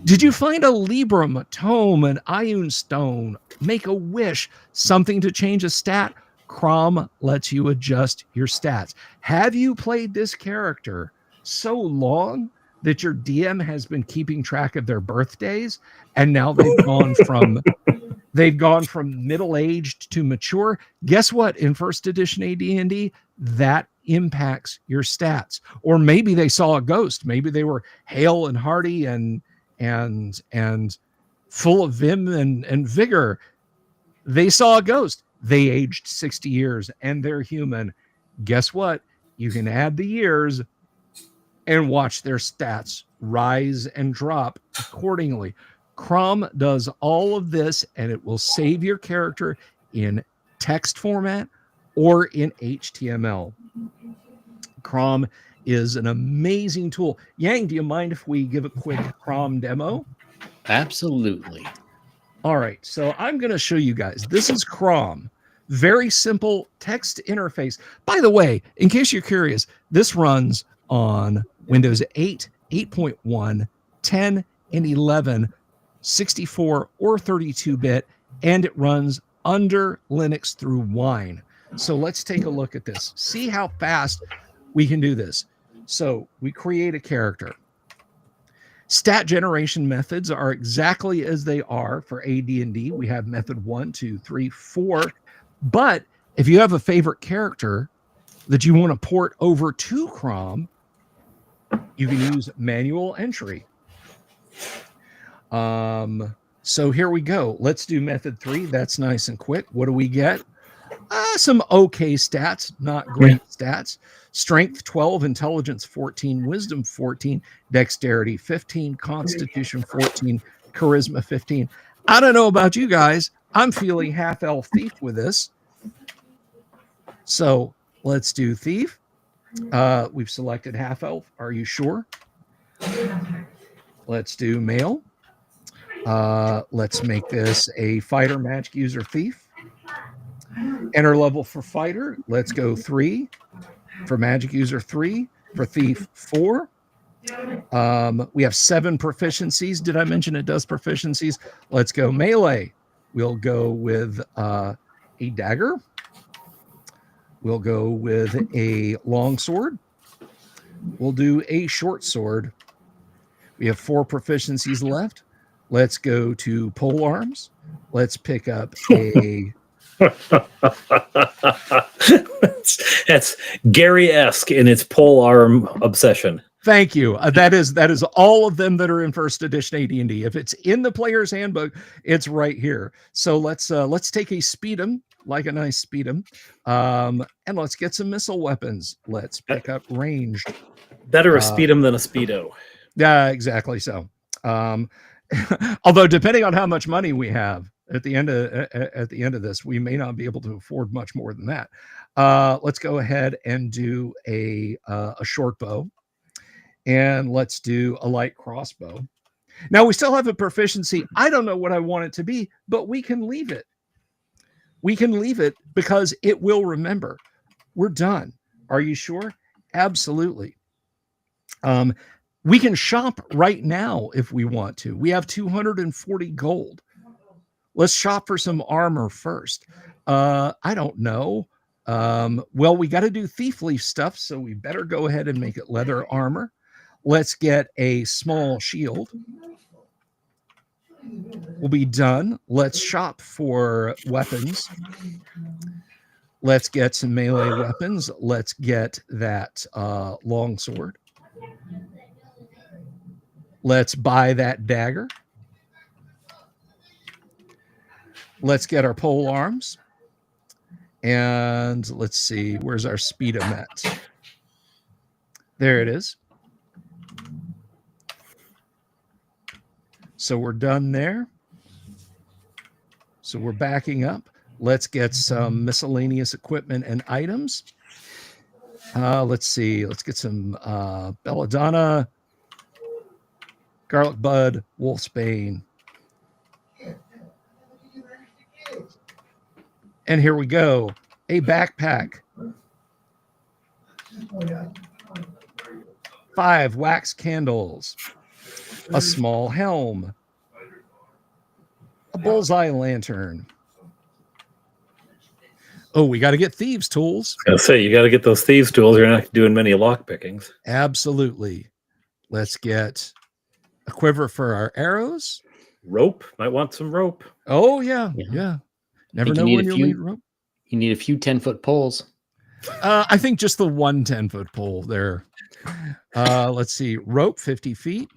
Did you find a Libram, a Tome, an Ion Stone, make a wish, something to change a stat? CROM lets you adjust your stats. Have you played this character so long that your DM has been keeping track of their birthdays, and now they've gone from middle-aged to mature? Guess what? In first edition AD&D, that impacts your stats. Or maybe they saw a ghost. Maybe they were hale and hearty and full of vim and vigor. They saw a ghost. They aged 60 years and they're human. Guess what? You can add the years and watch their stats rise and drop accordingly. CROM does all of this, and it will save your character in text format or in HTML. CROM is an amazing tool. Yang, do you mind if we give a quick CROM demo? Absolutely. All right, so I'm going to show you guys. This is CROM. Very simple text interface. By the way, in case you're curious, this runs on Windows 8, 8.1, 10, and 11, 64 or 32-bit, and it runs under Linux through Wine. So let's take a look at this. See how fast we can do this. So we create a character. Stat generation methods are exactly as they are for AD&D. We have method 1, 2, 3, 4. But if you have a favorite character that you want to port over to CROM, you can use manual entry. So here we go. Let's do method 3. That's nice and quick. What do we get? Some okay stats, not great stats. Strength 12, intelligence 14, wisdom 14, dexterity 15, constitution 14, charisma 15. I don't know about you guys. I'm feeling half elf thief with this. So let's do thief. We've selected half elf. Are you sure? Let's do male. Let's make this a fighter, magic user, thief. Enter level for fighter. Let's go 3. For magic user, 3. For thief, 4. We have 7 proficiencies. Did I mention it does proficiencies? Let's go melee. We'll go with a dagger. We'll go with a long sword. We'll do a short sword. We have 4 proficiencies left. Let's go to pole arms. Let's pick up a... That's Gary-esque in its pole arm obsession. Thank you. That is all of them that are in first edition AD&D. If it's in the player's handbook, it's right here. So let's take a speed'em, like a nice speed'em, and let's get some missile weapons. Let's pick up ranged. Better a speed'em than a speedo. Yeah, exactly. So, although depending on how much money we have at the end of this, we may not be able to afford much more than that. Let's go ahead and do a short bow, and let's do a light crossbow. Now we still have a proficiency. I don't know what I want it to be, but we can leave it. We can leave it because it will remember. We're done. Are you sure? Absolutely. We can shop right now if we want to. We have 240 gold. Let's shop for some armor first. I don't know. Well, we got to do thief leaf stuff, so we better go ahead and make it leather armor. Let's get a small shield. We'll be done. Let's shop for weapons. Let's get some melee weapons. Let's get that long sword. Let's buy that dagger. Let's get our pole arms. And let's see, where's our speed'em at? There it is. So we're done there. So we're backing up. Let's get some miscellaneous equipment and items. Let's see. Let's get some belladonna, garlic bud, wolfsbane. And here we go. A backpack. 5 wax candles, a small helm, a bullseye lantern. Oh, we got to get thieves' tools. I was gonna say, you got to get those thieves' tools. You're not doing many lock pickings. Absolutely. Let's get a quiver for our arrows. Rope. Might want some rope. Oh, yeah. Never know when you'll need rope. You need a few 10-foot poles. I think just the one 10-foot pole there. Let's see. Rope, 50 feet.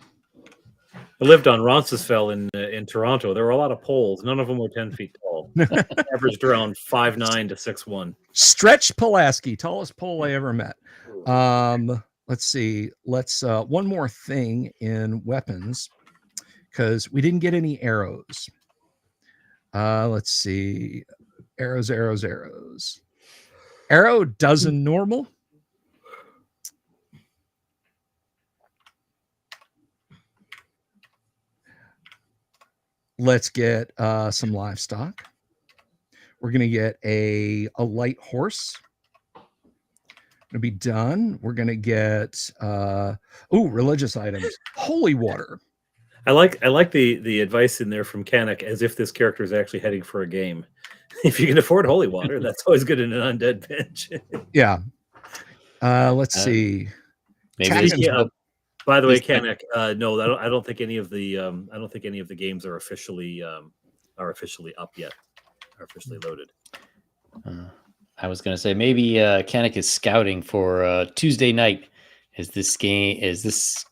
I lived on Roncesvalles in Toronto. There were a lot of poles. None of them were 10 feet tall. Averaged around 5'9" to 6'1". Stretch Pulaski, tallest pole I ever met. Let's see. Let's one more thing in weapons, because we didn't get any arrows. Let's see. Arrows. Arrow dozen normal. Let's get some livestock. We're going to get a light horse. Going to be done. We're going to get religious items. Holy water. I like the advice in there from Canik, as if this character is actually heading for a game. If you can afford holy water, that's always good in an undead bench. Yeah. Let's see. Maybe by the way, Canik, no, I don't think any of the games are officially up yet. Are officially loaded. I was going to say maybe Canik is scouting for Tuesday night, as this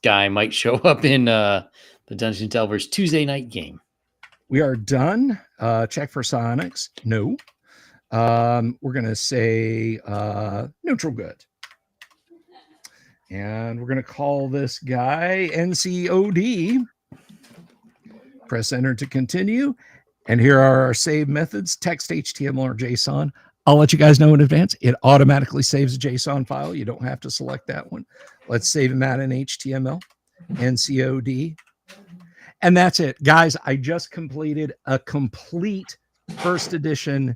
guy might show up in the Dungeon Delvers Tuesday night game. We are done. Check for psionics. No. We're going to say neutral good. And we're going to call this guy NCOD. Press enter to continue. And here are our save methods: text, HTML, or JSON. I'll let you guys know in advance. It automatically saves a JSON file. You don't have to select that one. Let's save them out in HTML. NCOD. And that's it. Guys, I just completed a complete first edition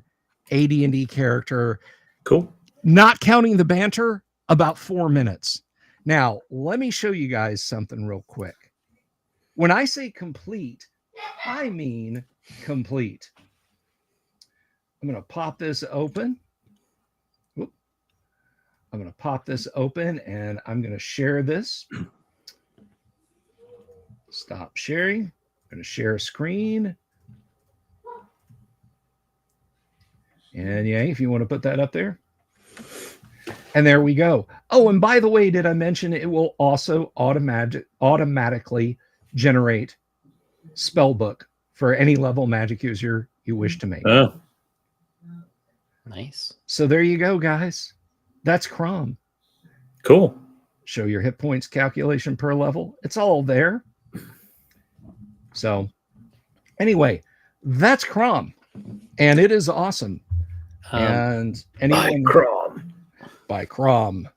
AD&D character. Cool. Not counting the banter, about 4 minutes. Now, let me show you guys something real quick. When I say complete, I mean complete. I'm going to pop this open. I'm going to pop this open, and I'm going to share this. Stop sharing. I'm going to share a screen. And yeah, if you want to put that up there. And there we go. Oh, and by the way, did I mention it will also automatically generate spellbook for any level magic user you wish to make. Oh. Nice. So there you go, guys. That's CROM. Cool. Show your hit points calculation per level. It's all there. So anyway, that's CROM. And it is awesome. And anyone by CROM.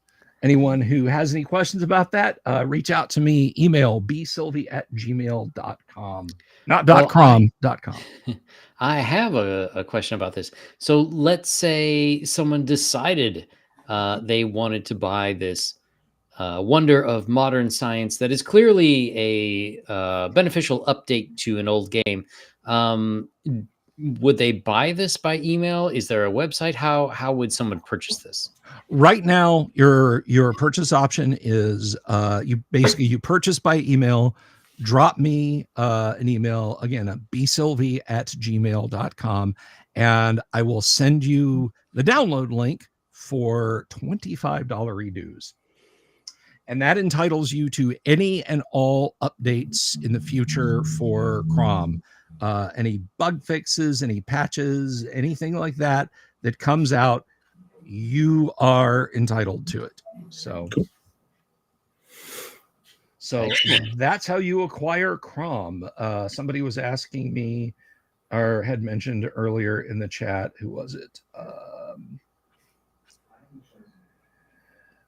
Anyone who has any questions about that, reach out to me. Email bsylvie@gmail.com. Not .com. I have a question about this. So let's say someone decided they wanted to buy this wonder of modern science that is clearly a beneficial update to an old game. Would they buy this by email? Is there a website? How would someone purchase this? Right now, your purchase option is you purchase by email. Drop me an email, again, at bsylvie@gmail.com, and I will send you the download link for $25 redos. And that entitles you to any and all updates in the future for CROM. Any bug fixes, any patches, anything like that comes out, you are entitled to it. So, cool. So that's how you acquire CROM. Somebody was asking me, or had mentioned earlier in the chat, who was it?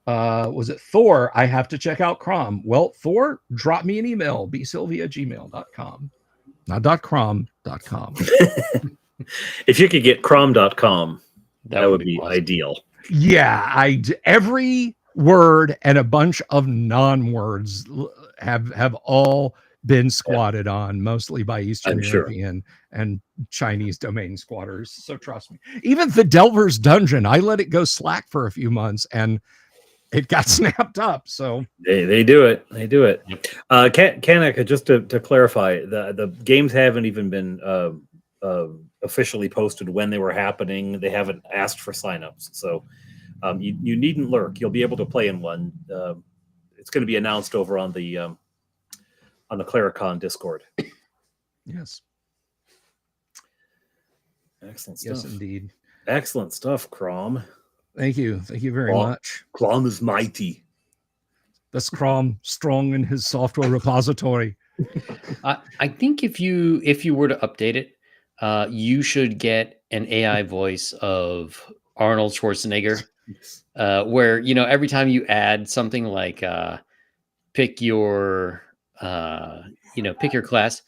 Was it Thor? I have to check out CROM. Well, Thor, drop me an email, bsylvie@gmail.com. Not .crom.com. If you could get crom.com, that would be awesome. ideal. Yeah, every word and a bunch of non-words have all been squatted on, mostly by Eastern I'm sure. European and Chinese domain squatters. So trust me. Even the Delver's Dungeon, I let it go slack for a few months and it got snapped up. So they do it. They do it. Kanika, just to clarify, the games haven't even been officially posted when they were happening. They haven't asked for signups, so you needn't lurk. You'll be able to play in one. It's going to be announced over on the CleriCon Discord. yes, Excellent stuff. yes, indeed. Excellent stuff, CROM. Thank you very much. CROM is mighty. That's CROM strong in his software repository. I think if you were to update it, you should get an AI voice of Arnold Schwarzenegger, where every time you add something like pick your class.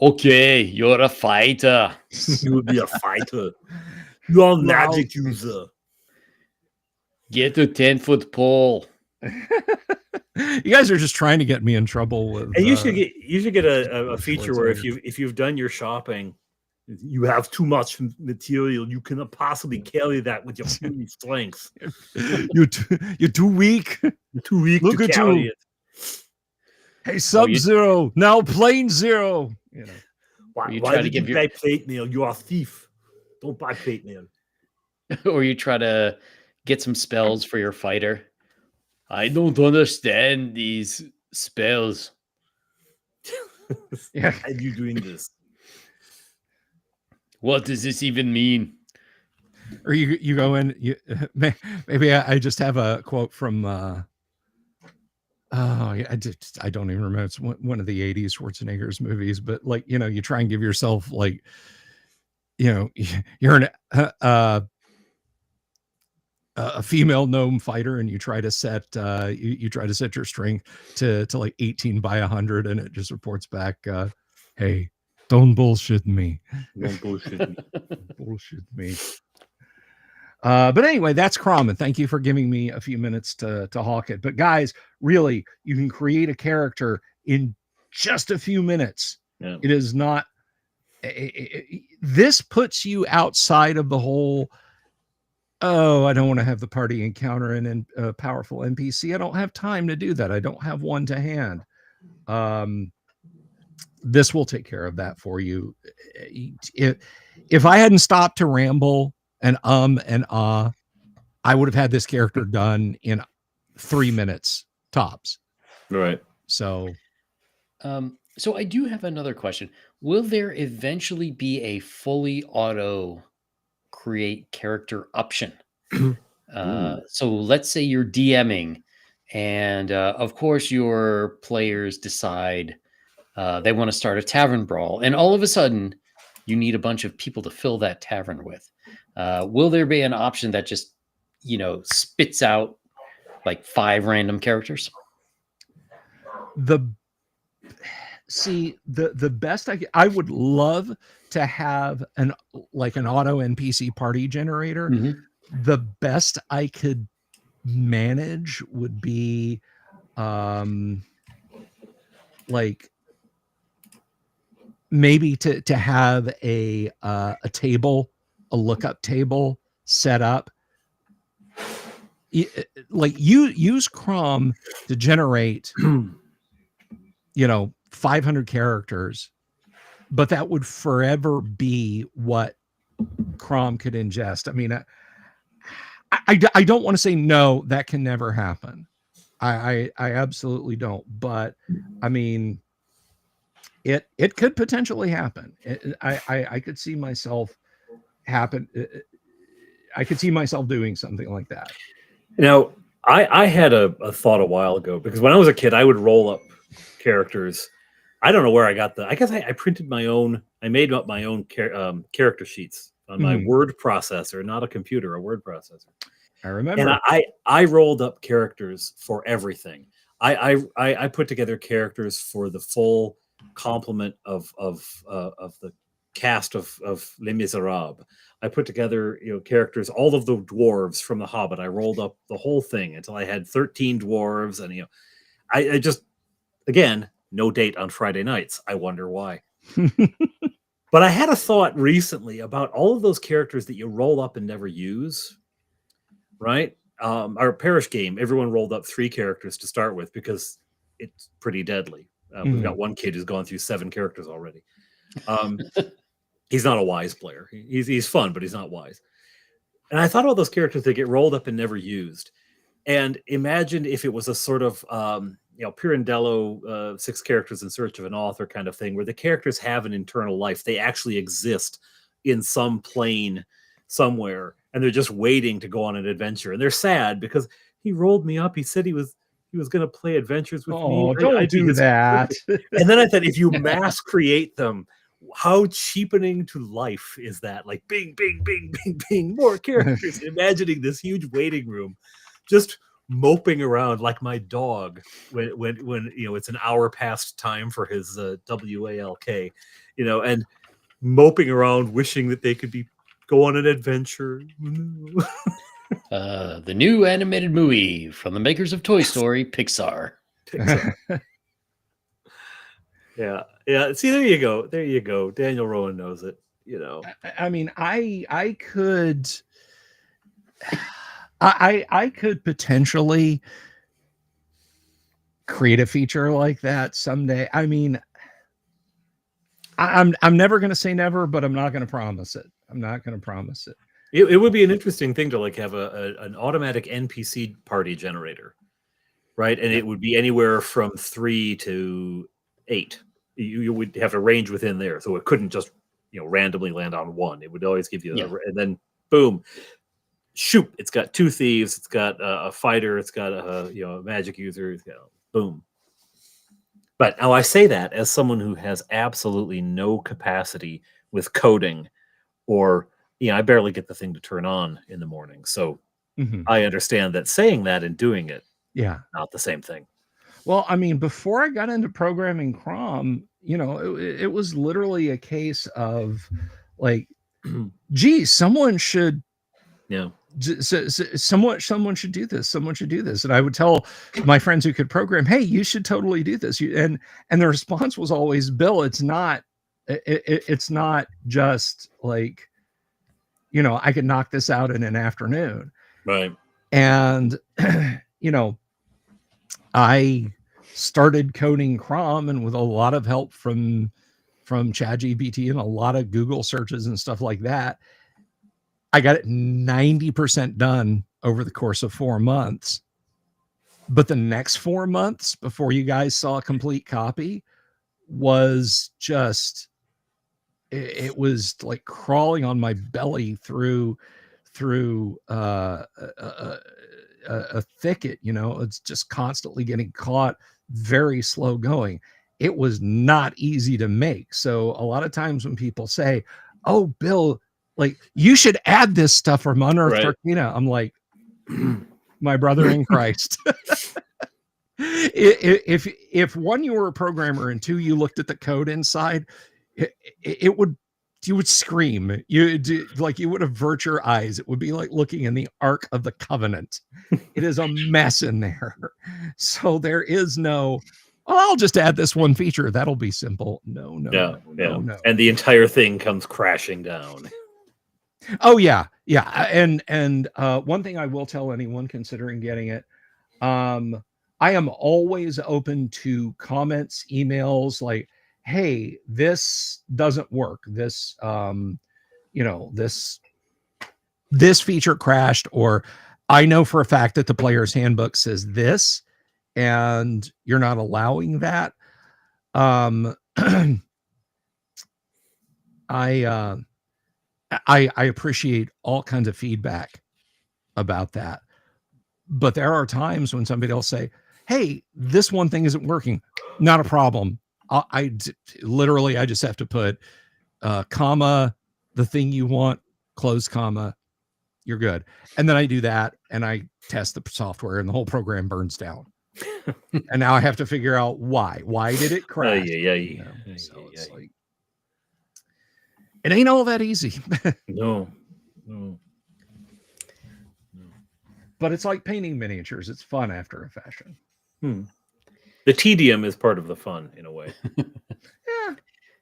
Okay, you're a fighter. You would be a fighter. You're a magic user. Get a 10-foot pole. You guys are just trying to get me in trouble with. And you should get a feature where if you've done your shopping, you have too much material, you cannot possibly carry that with your puny strength. You're too weak. You're too weak Look to at carry you. it. Hey, Sub-Zero, now Plane Zero. Why try did you buy plate mail? You are a thief. Don't buy plate mail. Or you try to get some spells for your fighter. I don't understand these spells. Yeah. Why are you doing this? What does this even mean? Or you go in. Maybe I just have a quote from. Oh yeah, I don't even remember. It's one of the '80s Schwarzenegger's movies, but you try and give yourself you're a female gnome fighter, and you try to set you try to set your strength to 18 by 100, and it just reports back, hey, don't bullshit me. Don't bullshit me. Bullshit me. But anyway, that's CROM, and thank you for giving me a few minutes to hawk it. But guys, really, you can create a character in just a few minutes. Yeah. It is not. This puts you outside of the whole. Oh, I don't want to have the party encounter and a powerful NPC. I don't have time to do that. I don't have one to hand. This will take care of that for you. If I hadn't stopped to ramble and I would have had this character done in 3 minutes tops. Right. So I do have another question. Will there eventually be a fully auto create character option? So let's say you're DMing and of course your players decide they want to start a tavern brawl, and all of a sudden you need a bunch of people to fill that tavern with. Will there be an option that just spits out like 5 random characters? The best I would love to have an auto NPC party generator. Mm-hmm. The best I could manage would be maybe to have a table, a lookup table set up. Use CROM to generate 500 characters, but that would forever be what CROM could ingest. I mean, I don't want to say no, that can never happen. I absolutely don't. But I mean, it could potentially happen. I could see myself happen. I could see myself doing something like that. Now, I had a thought a while ago, because when I was a kid, I would roll up characters. I don't know where I got I guess I printed my own. I made up my own character sheets on my word processor, not a computer, a word processor. I remember. And I rolled up characters for everything. I put together characters for the full complement of the cast of Les Miserables. I put together, characters, all of the dwarves from The Hobbit. I rolled up the whole thing until I had 13 dwarves, and I just, again, no date on Friday nights. I wonder why. But I had a thought recently about all of those characters that you roll up and never use, right? Our parish game, everyone rolled up 3 characters to start with because it's pretty deadly. We've got one kid who's gone through 7 characters already. He's not a wise player. He's fun, but he's not wise. And I thought about those characters that get rolled up and never used. And imagine if it was a sort of Pirandello 6 characters in search of an author kind of thing, where the characters have an internal life. They actually exist in some plane somewhere, and they're just waiting to go on an adventure. And they're sad because he rolled me up. He said he was going to play adventures with me. Oh, don't do that. And then I thought, if you mass create them, how cheapening to life is that? Like, bing, bing, bing, bing, bing, more characters. Imagining this huge waiting room, just moping around like my dog when it's an hour past time for his WALK, and moping around, wishing that they could go on an adventure. The new animated movie from the makers of Toy Story, Pixar. Yeah. See, there you go. Daniel Rowan knows it. I mean, I could. I could potentially create a feature like that someday. I mean, I'm never going to say never, but I'm not going to promise it. It would be an interesting thing to have an automatic NPC party generator, right? And it would be anywhere from 3 to 8. You would have a range within there, so it couldn't just randomly land on 1. It would always give you, and then boom. Shoot, it's got 2 thieves, it's got a fighter, it's got a magic user, it's got boom. But now I say that as someone who has absolutely no capacity with coding, or I barely get the thing to turn on in the morning. So I understand that saying that and doing it, not the same thing. Well, I mean, before I got into programming CROM, it was literally a case of like, geez, someone should someone should do this. Someone should do this. And I would tell my friends who could program, hey, you should totally do this. And the response was always, Bill, it's not just like, I could knock this out in an afternoon. Right. And, I started coding CROM, and with a lot of help from ChatGPT and a lot of Google searches and stuff like that, I got it 90% done over the course of 4 months. But the next 4 months before you guys saw a complete copy was just, it was like crawling on my belly through a thicket. It's just constantly getting caught, very slow going. It was not easy to make. So a lot of times when people say, oh, Bill, like, you should add this stuff from Unearthed Arcana, I'm like, my brother in Christ. If 1, you were a programmer, and 2, you looked at the code inside, you would scream. You would avert your eyes. It would be like looking in the Ark of the Covenant. It is a mess in there. So there is no, I'll just add this one feature, that'll be simple. No. And the entire thing comes crashing down. Oh yeah. And one thing I will tell anyone considering getting it, I am always open to comments, emails, like, hey, this doesn't work. This, this feature crashed, or I know for a fact that the player's handbook says this, and you're not allowing that. I appreciate all kinds of feedback about that. But there are times when somebody will say, hey, this one thing isn't working. Not a problem. I just have to put comma, the thing you want, close comma, you're good. And then I do that, and I test the software, and the whole program burns down. And now I have to figure out why. Why did it crash? So it's like, It ain't all that easy. No. But it's like painting miniatures. It's fun after a fashion. The tedium is part of the fun, in a way.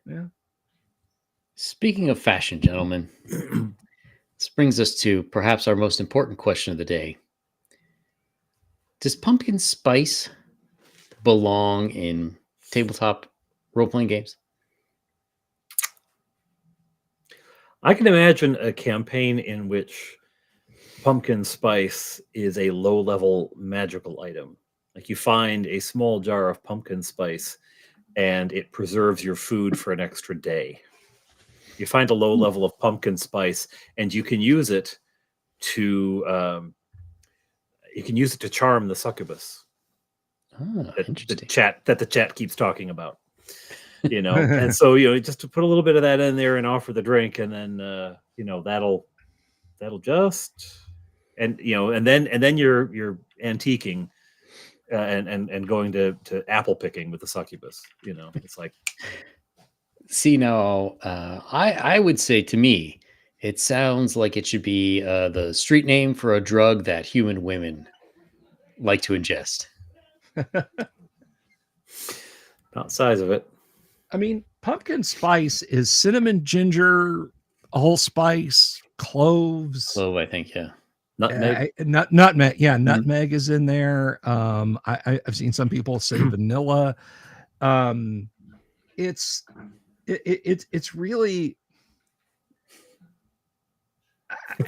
Yeah. Speaking of fashion, gentlemen, this brings us to perhaps our most important question of the day. Does pumpkin spice belong in tabletop role-playing games? I can imagine a campaign in which pumpkin spice is a low-level magical item. Like you find a small jar of pumpkin spice and it preserves your food for an extra day. You find a low level of pumpkin spice and you can use it to charm the succubus. The chat keeps talking about. And so just to put a little bit of that in there and offer the drink, and then that'll just and then you're antiquing and going to apple picking with the succubus. It's like, see, now I would say, to me, it sounds like it should be the street name for a drug that human women like to ingest. Not size of it. I mean, pumpkin spice is cinnamon, ginger, allspice, cloves. Clove, I think, yeah. Nutmeg. Nutmeg. Yeah, nutmeg is in there. I've seen some people say vanilla. It's really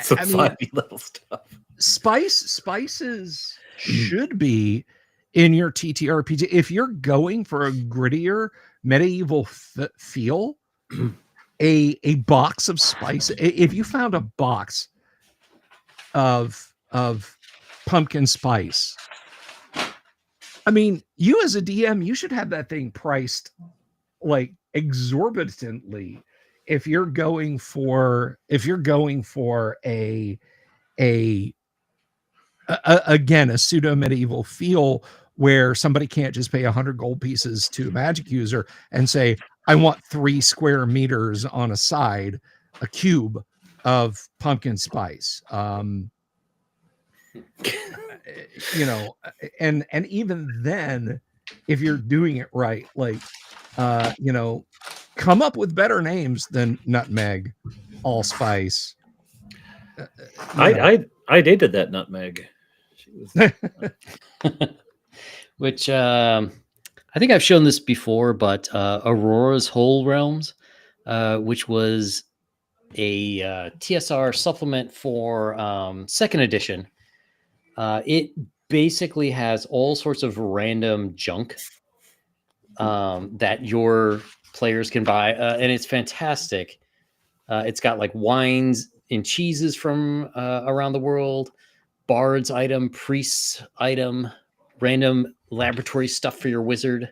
some funny little stuff. Spices should be in your TTRPG. If you're going for a grittier medieval feel, a box of spice. If you found a box of pumpkin spice, I mean, you as a DM, you should have that thing priced like exorbitantly. If you're going for again, a pseudo medieval feel where somebody can't just pay 100 gold pieces to a magic user and say, I want 3 square meters on a side, a cube of pumpkin spice. And even then, if you're doing it right, like, come up with better names than nutmeg, allspice. I dated that nutmeg. She was Which I think I've shown this before, but Aurora's Whole Realms, which was a TSR supplement for second edition. It basically has all sorts of random junk that your players can buy, and it's fantastic. It's got like wines and cheeses from around the world, bard's item, priest's item, random laboratory stuff for your wizard.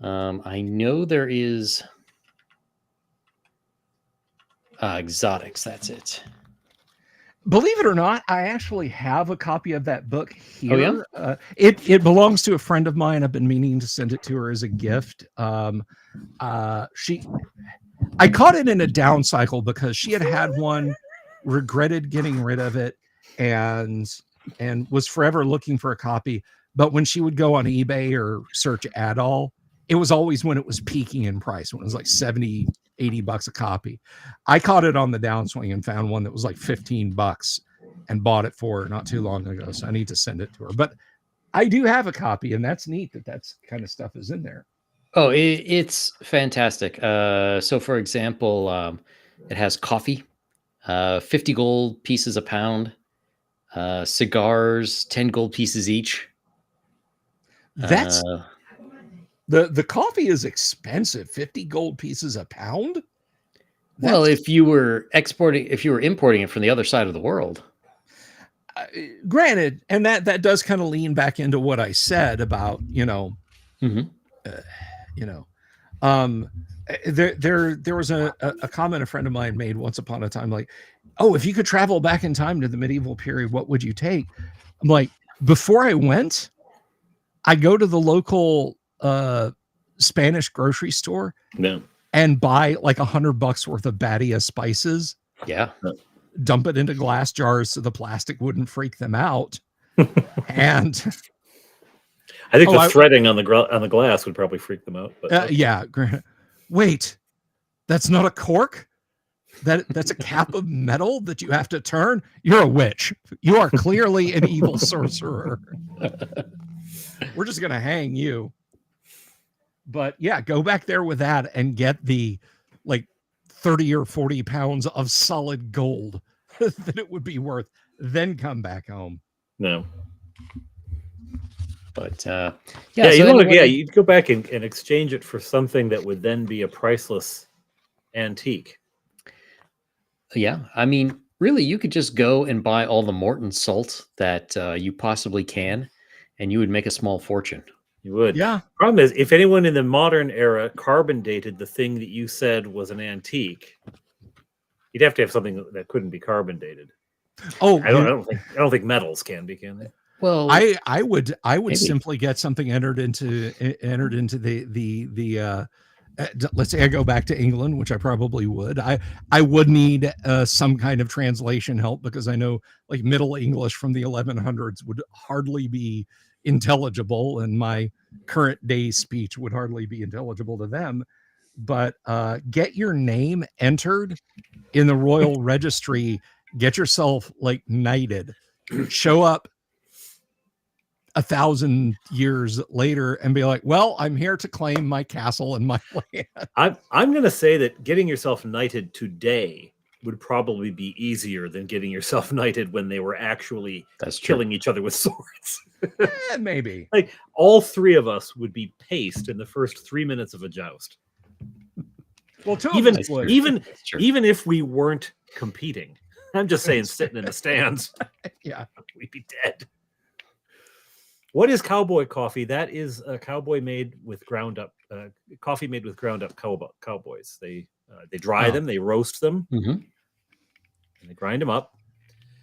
I know there is exotics. That's it. Believe it or not, I actually have a copy of that book here. Oh, yeah? It belongs to a friend of mine. I've been meaning to send it to her as a gift. I caught it in a down cycle because she had one, regretted getting rid of it, and was forever looking for a copy. But when she would go on eBay or search Adall, it was always when it was peaking in price, when it was like $70, $80 a copy. I caught it on the downswing and found one that was like $15 and bought it for her not too long ago. So I need to send it to her. But I do have a copy, and that's neat that's kind of stuff is in there. Oh, it's fantastic. So, for example, it has coffee, 50 gold pieces a pound, cigars, 10 gold pieces each. That's the coffee is expensive, 50 gold pieces a pound. Well, if you were importing it from the other side of the world. Granted, and that does kind of lean back into what I said about, there was a comment a friend of mine made once upon a time, like, oh, if you could travel back in time to the medieval period, what would you take? I'm like, before I went, I go to the local Spanish grocery store. No. and buy like $100 worth of Badia spices, Yeah. dump it into glass jars so the plastic wouldn't freak them out. And I think the threading on the glass would probably freak them out. But okay. yeah, wait, that's not a cork. That's a cap of metal that you have to turn. You're a witch. You are clearly an evil sorcerer. We're just gonna hang you. But yeah, go back there with that and get the like 30 or 40 pounds of solid gold that it would be worth. Then come back home. No. But you'd go back and exchange it for something that would then be a priceless antique. Yeah, I mean, really, you could just go and buy all the Morton salt that you possibly can, and you would make a small fortune. You would. Yeah. Problem is, if anyone in the modern era carbon dated the thing that you said was an antique, you'd have to have something that couldn't be carbon dated. Oh, I don't think metals can be, can they? Well, I would maybe. simply get something entered into the let's say I go back to England, which I probably would. I would need some kind of translation help, because I know like Middle English from the 1100s would hardly be intelligible, and my current day speech would hardly be intelligible to them. But get your name entered in the royal registry, get yourself like knighted, show up 1,000 years later and be like, well, I'm here to claim my castle and my land. I'm going to say that getting yourself knighted today would probably be easier than getting yourself knighted when they were actually killing each other with swords. Maybe. Like all three of us would be paced in the first 3 minutes of a joust. Well, even if we weren't competing, I'm just saying, sitting in the stands, yeah, we'd be dead. What is cowboy coffee? That is a cowboy made with ground up coffee made with ground up cowboys. They dry them, they roast them, and they grind them up.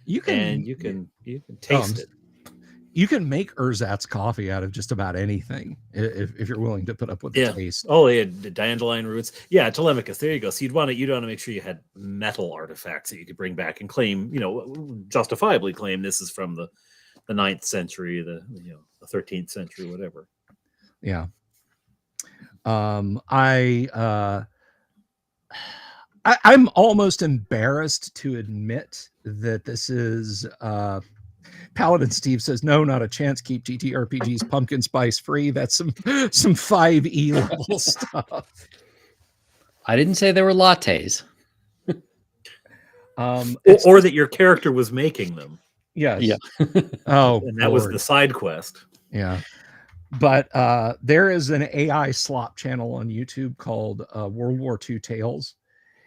You can taste it. You can make ersatz coffee out of just about anything if you're willing to put up with the taste. Oh, they had the dandelion roots. Yeah, Telemachus. There you go. So you'd want to make sure you had metal artifacts that you could bring back and claim, justifiably claim this is from the 9th century, the 13th century, whatever. Yeah. I'm almost embarrassed to admit that this is Paladin Steve says, no, not a chance. Keep TTRPGs pumpkin spice free. That's some 5e level stuff. I didn't say there were lattes. Or that your character was making them. Yes. Yeah. And that was the side quest. Yeah. But there is an AI slop channel on YouTube called World War II Tales.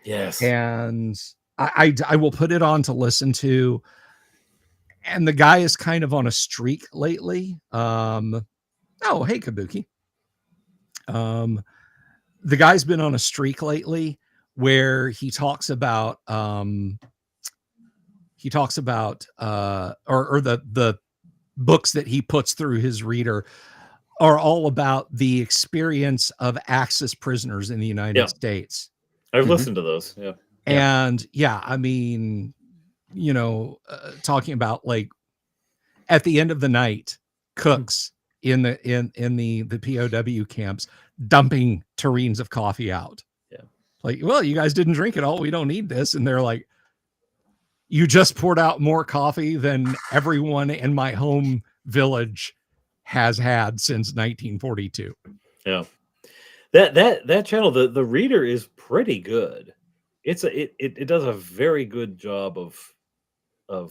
Yes. And I will put it on to listen to. And the guy is kind of on a streak lately. Oh, hey, Kabuki. The guy's been on a streak lately where he talks about or the books that he puts through his reader are all about the experience of Axis prisoners in the United States. I've listened to those. Yeah. And I mean, talking about like at the end of the night, cooks in the POW camps dumping tureens of coffee out. Yeah. Like, well, you guys didn't drink it all. We don't need this. And they're like, you just poured out more coffee than everyone in my home village has had since 1942. Yeah. That channel, the reader is pretty good. It does a very good job of I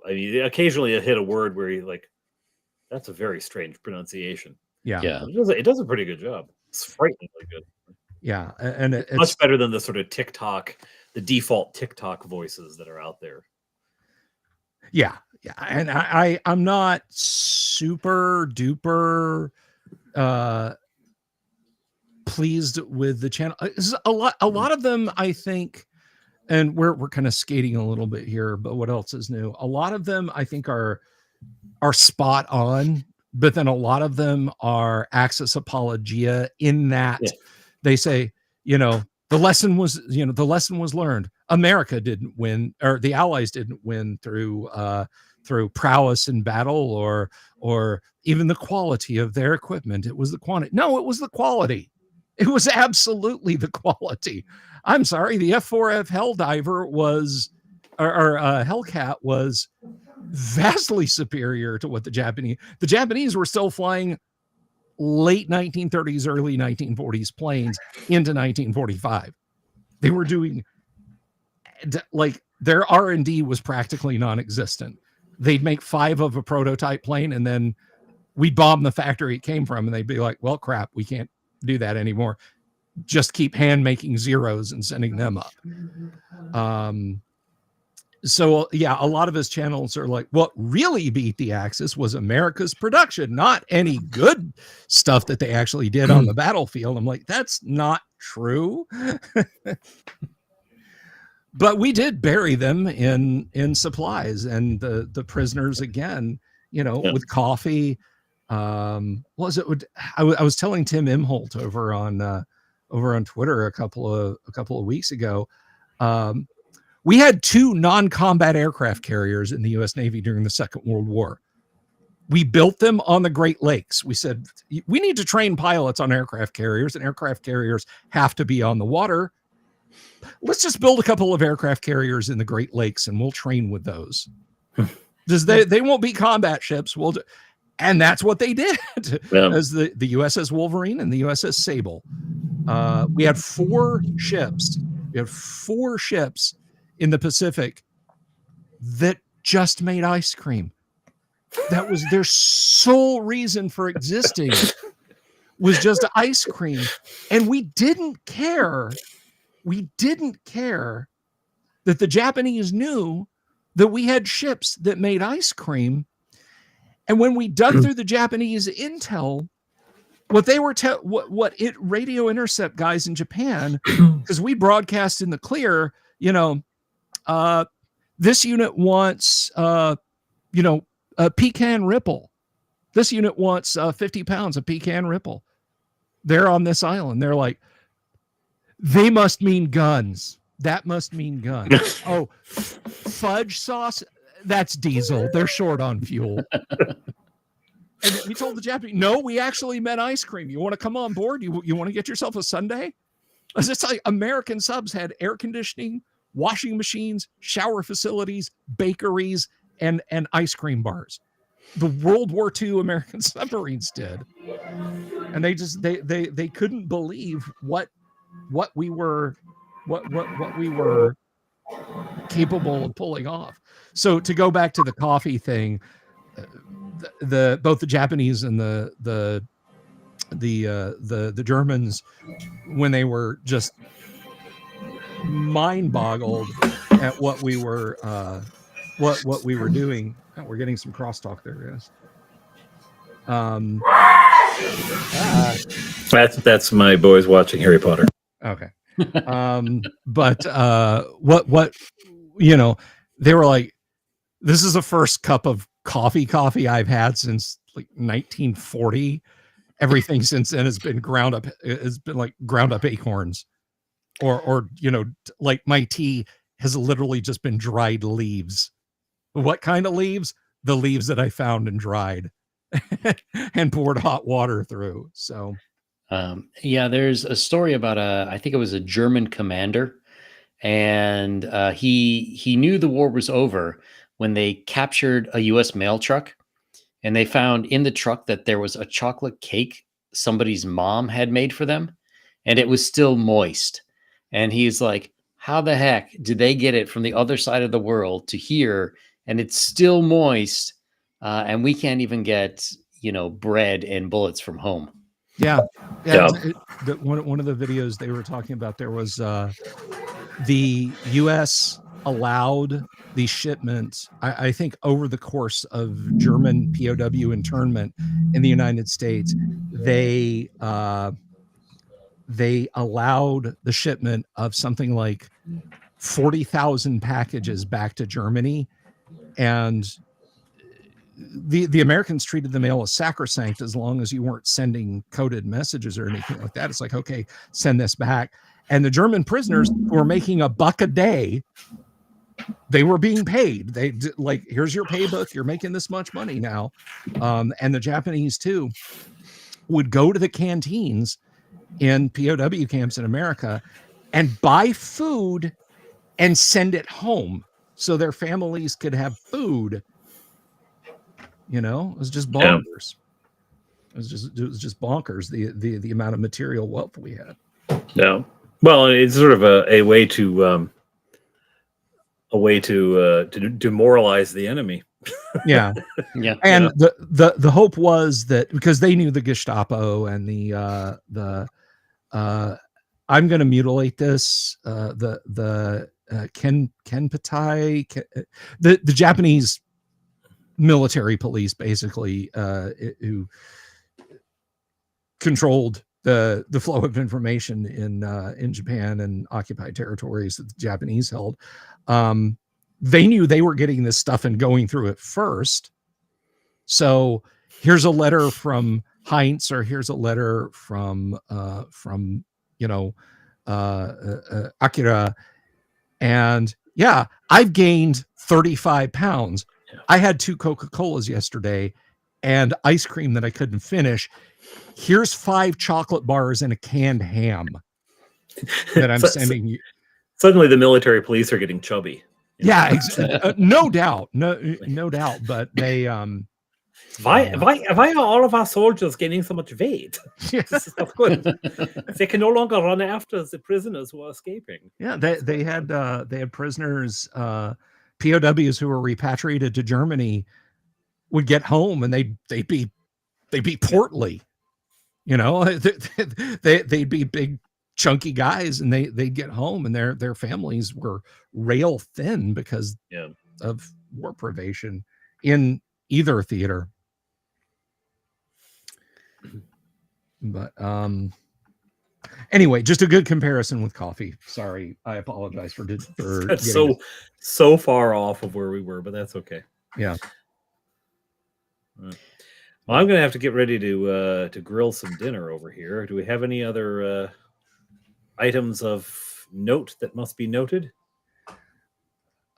mean, occasionally it hit a word where you like, that's a very strange pronunciation. Yeah. It does a pretty good job. It's frighteningly good. Yeah. And it's much better than the sort of the default TikTok voices that are out there. Yeah. Yeah. And I'm not super duper pleased with the channel. A lot of them, I think, and we're kind of skating a little bit here, but what else is new? A lot of them I think are spot on, but then a lot of them are Axis apologia in that they say, the lesson was learned. America didn't win, or the Allies didn't win through prowess in battle or even the quality of their equipment. It was the quantity. No, it was the quality. It was absolutely the quality. I'm sorry, the F4F Helldiver was, or Hellcat was vastly superior to what the Japanese were still flying late 1930s, early 1940s planes into 1945. They were doing, like, their R&D was practically non-existent. They'd make 5 of a prototype plane, and then we'd bomb the factory it came from, and they'd be like, well, crap, we can't do that anymore. Just keep hand making zeros and sending them up. So yeah, a lot of his channels are like, what really beat the Axis was America's production, not any good stuff that they actually did on the battlefield. I'm like, that's not true. But we did bury them in supplies, and the prisoners again, with coffee. I was telling Tim Imholt over on Twitter a couple of weeks ago. We had 2 non-combat aircraft carriers in the U.S. Navy during the Second World War. We built them on the Great Lakes. We said, we need to train pilots on aircraft carriers, and aircraft carriers have to be on the water. Let's just build a couple of aircraft carriers in the Great Lakes, and we'll train with those. They won't be combat ships. And that's what they did. Yeah. As the USS Wolverine and the USS Sable. We had 4 ships. We had 4 ships in the Pacific that just made ice cream. That was their sole reason for existing, was just ice cream. And we didn't care. We didn't care that the Japanese knew that we had ships that made ice cream. And when we dug through the Japanese intel, what they were radio intercept guys in Japan, because we broadcast in the clear, this unit wants a pecan ripple. This unit wants 50 pounds of pecan ripple. They're on this island. They're like, they must mean guns. That must mean guns. Oh, fudge sauce. That's diesel. They're short on fuel. And we told the Japanese, no, we actually meant ice cream. You want to come on board? You want to get yourself a sundae? It's like American subs had air conditioning, washing machines, shower facilities, bakeries, and ice cream bars. The World War II American submarines did. And they couldn't believe what we were capable of pulling off. So to go back to the coffee thing, both the Japanese and the Germans, when they were just mind boggled at what we were doing. Oh, we're getting some crosstalk there, guys. That's my boys watching Harry Potter. Okay. But what they were like, this is the first cup of coffee I've had since like 1940. Everything since then has been ground up. It's been like ground up acorns, or like my tea has literally just been dried leaves. What kind of leaves? The leaves that I found and dried and poured hot water through. So there's a story about I think it was a German commander, and he knew the war was over when they captured a U.S. mail truck, and they found in the truck that there was a chocolate cake somebody's mom had made for them, and it was still moist. And he's like, how the heck did they get it from the other side of the world to here, and it's still moist, and we can't even get bread and bullets from home? Yeah. One of the videos they were talking about, there was the U.S. allowed the shipment, I think over the course of German POW internment in the United States, they allowed the shipment of something like 40,000 packages back to Germany. And the Americans treated the mail as sacrosanct as long as you weren't sending coded messages or anything like that. It's like, okay, send this back. And the German prisoners who were making $1 a day, they were being paid. They like, here's your paybook. You're making this much money now. And the Japanese too would go to the canteens in POW camps in America and buy food and send it home so their families could have food. You know, it was just bonkers. It was just bonkers, the amount of material wealth we had. Yeah. Well, it's sort of a way to demoralize the enemy. Yeah. Yeah. And the hope was that because they knew the Gestapo and the I'm going to mutilate this, the Kenpatai, the Japanese military police, basically, who controlled the flow of information in Japan and occupied territories that the Japanese held. They knew they were getting this stuff and going through it first. So here's a letter from Heinz, or here's a letter from Akira, and yeah, I've gained 35 pounds. Yeah. I had 2 Coca-Colas yesterday and ice cream that I couldn't finish. Here's 5 chocolate bars and a canned ham that I'm sending you. Suddenly the military police are getting chubby. Yeah, no doubt. No doubt. But they, why are all of our soldiers gaining so much weight? Yes. This is not good. They can no longer run after the prisoners who are escaping. Yeah, they had prisoners, POWs who were repatriated to Germany would get home and they'd be portly, you know, they'd be big chunky guys, and they'd get home and their families were rail thin because of war privation in either theater. But anyway, just a good comparison with coffee. Sorry, I apologize for that's so far off of where we were, but that's okay. Yeah. Well, I'm gonna have to get ready to grill some dinner over here. Do we have any other items of note that must be noted?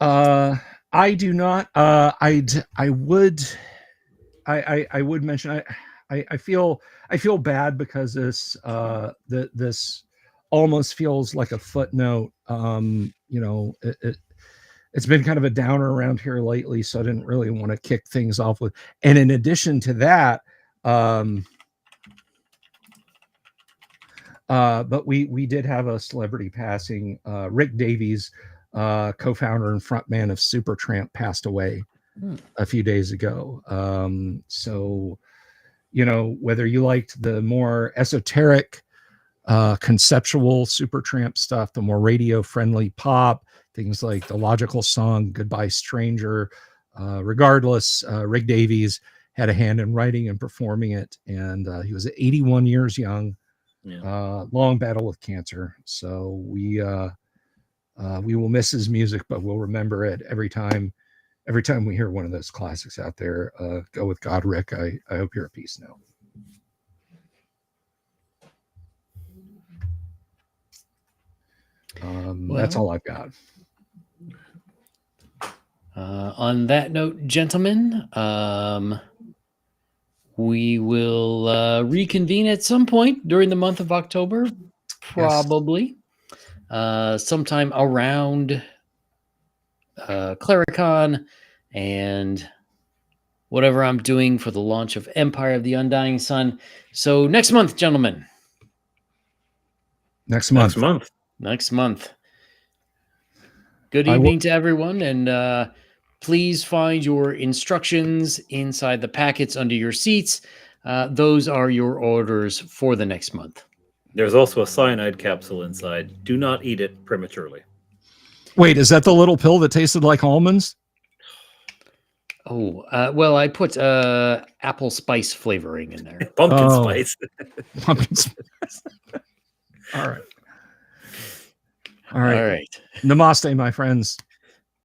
I do not. I would mention. I feel bad because this this almost feels like a footnote. You know, it's been kind of a downer around here lately, so I didn't really want to kick things off with. And in addition to that, but we did have a celebrity passing. Rick Davies, co-founder and frontman of Supertramp, passed away a few days ago. So, you know, whether you liked the more esoteric, conceptual Supertramp stuff, the more radio-friendly pop, things like the Logical song "Goodbye Stranger," regardless, Rick Davies had a hand in writing and performing it, and he was 81 years young. Long battle with cancer. So we will miss his music, but we'll remember it every time we hear one of those classics out there. Go with God, Rick. I hope you're at peace now. That's all I've got. On that note, gentlemen, we will reconvene at some point during the month of October, probably. Sometime around CleriCon and whatever I'm doing for the launch of Empire of the Undying Sun. So next month, gentlemen. Next month. Good evening to everyone, and please find your instructions inside the packets under your seats. Those are your orders for the next month. There's also a cyanide capsule inside. Do not eat it prematurely. Wait, is that the little pill that tasted like almonds? Oh, well, I put apple spice flavoring in there. Pumpkin spice. Pumpkin spice. All right. All right. Namaste, my friends.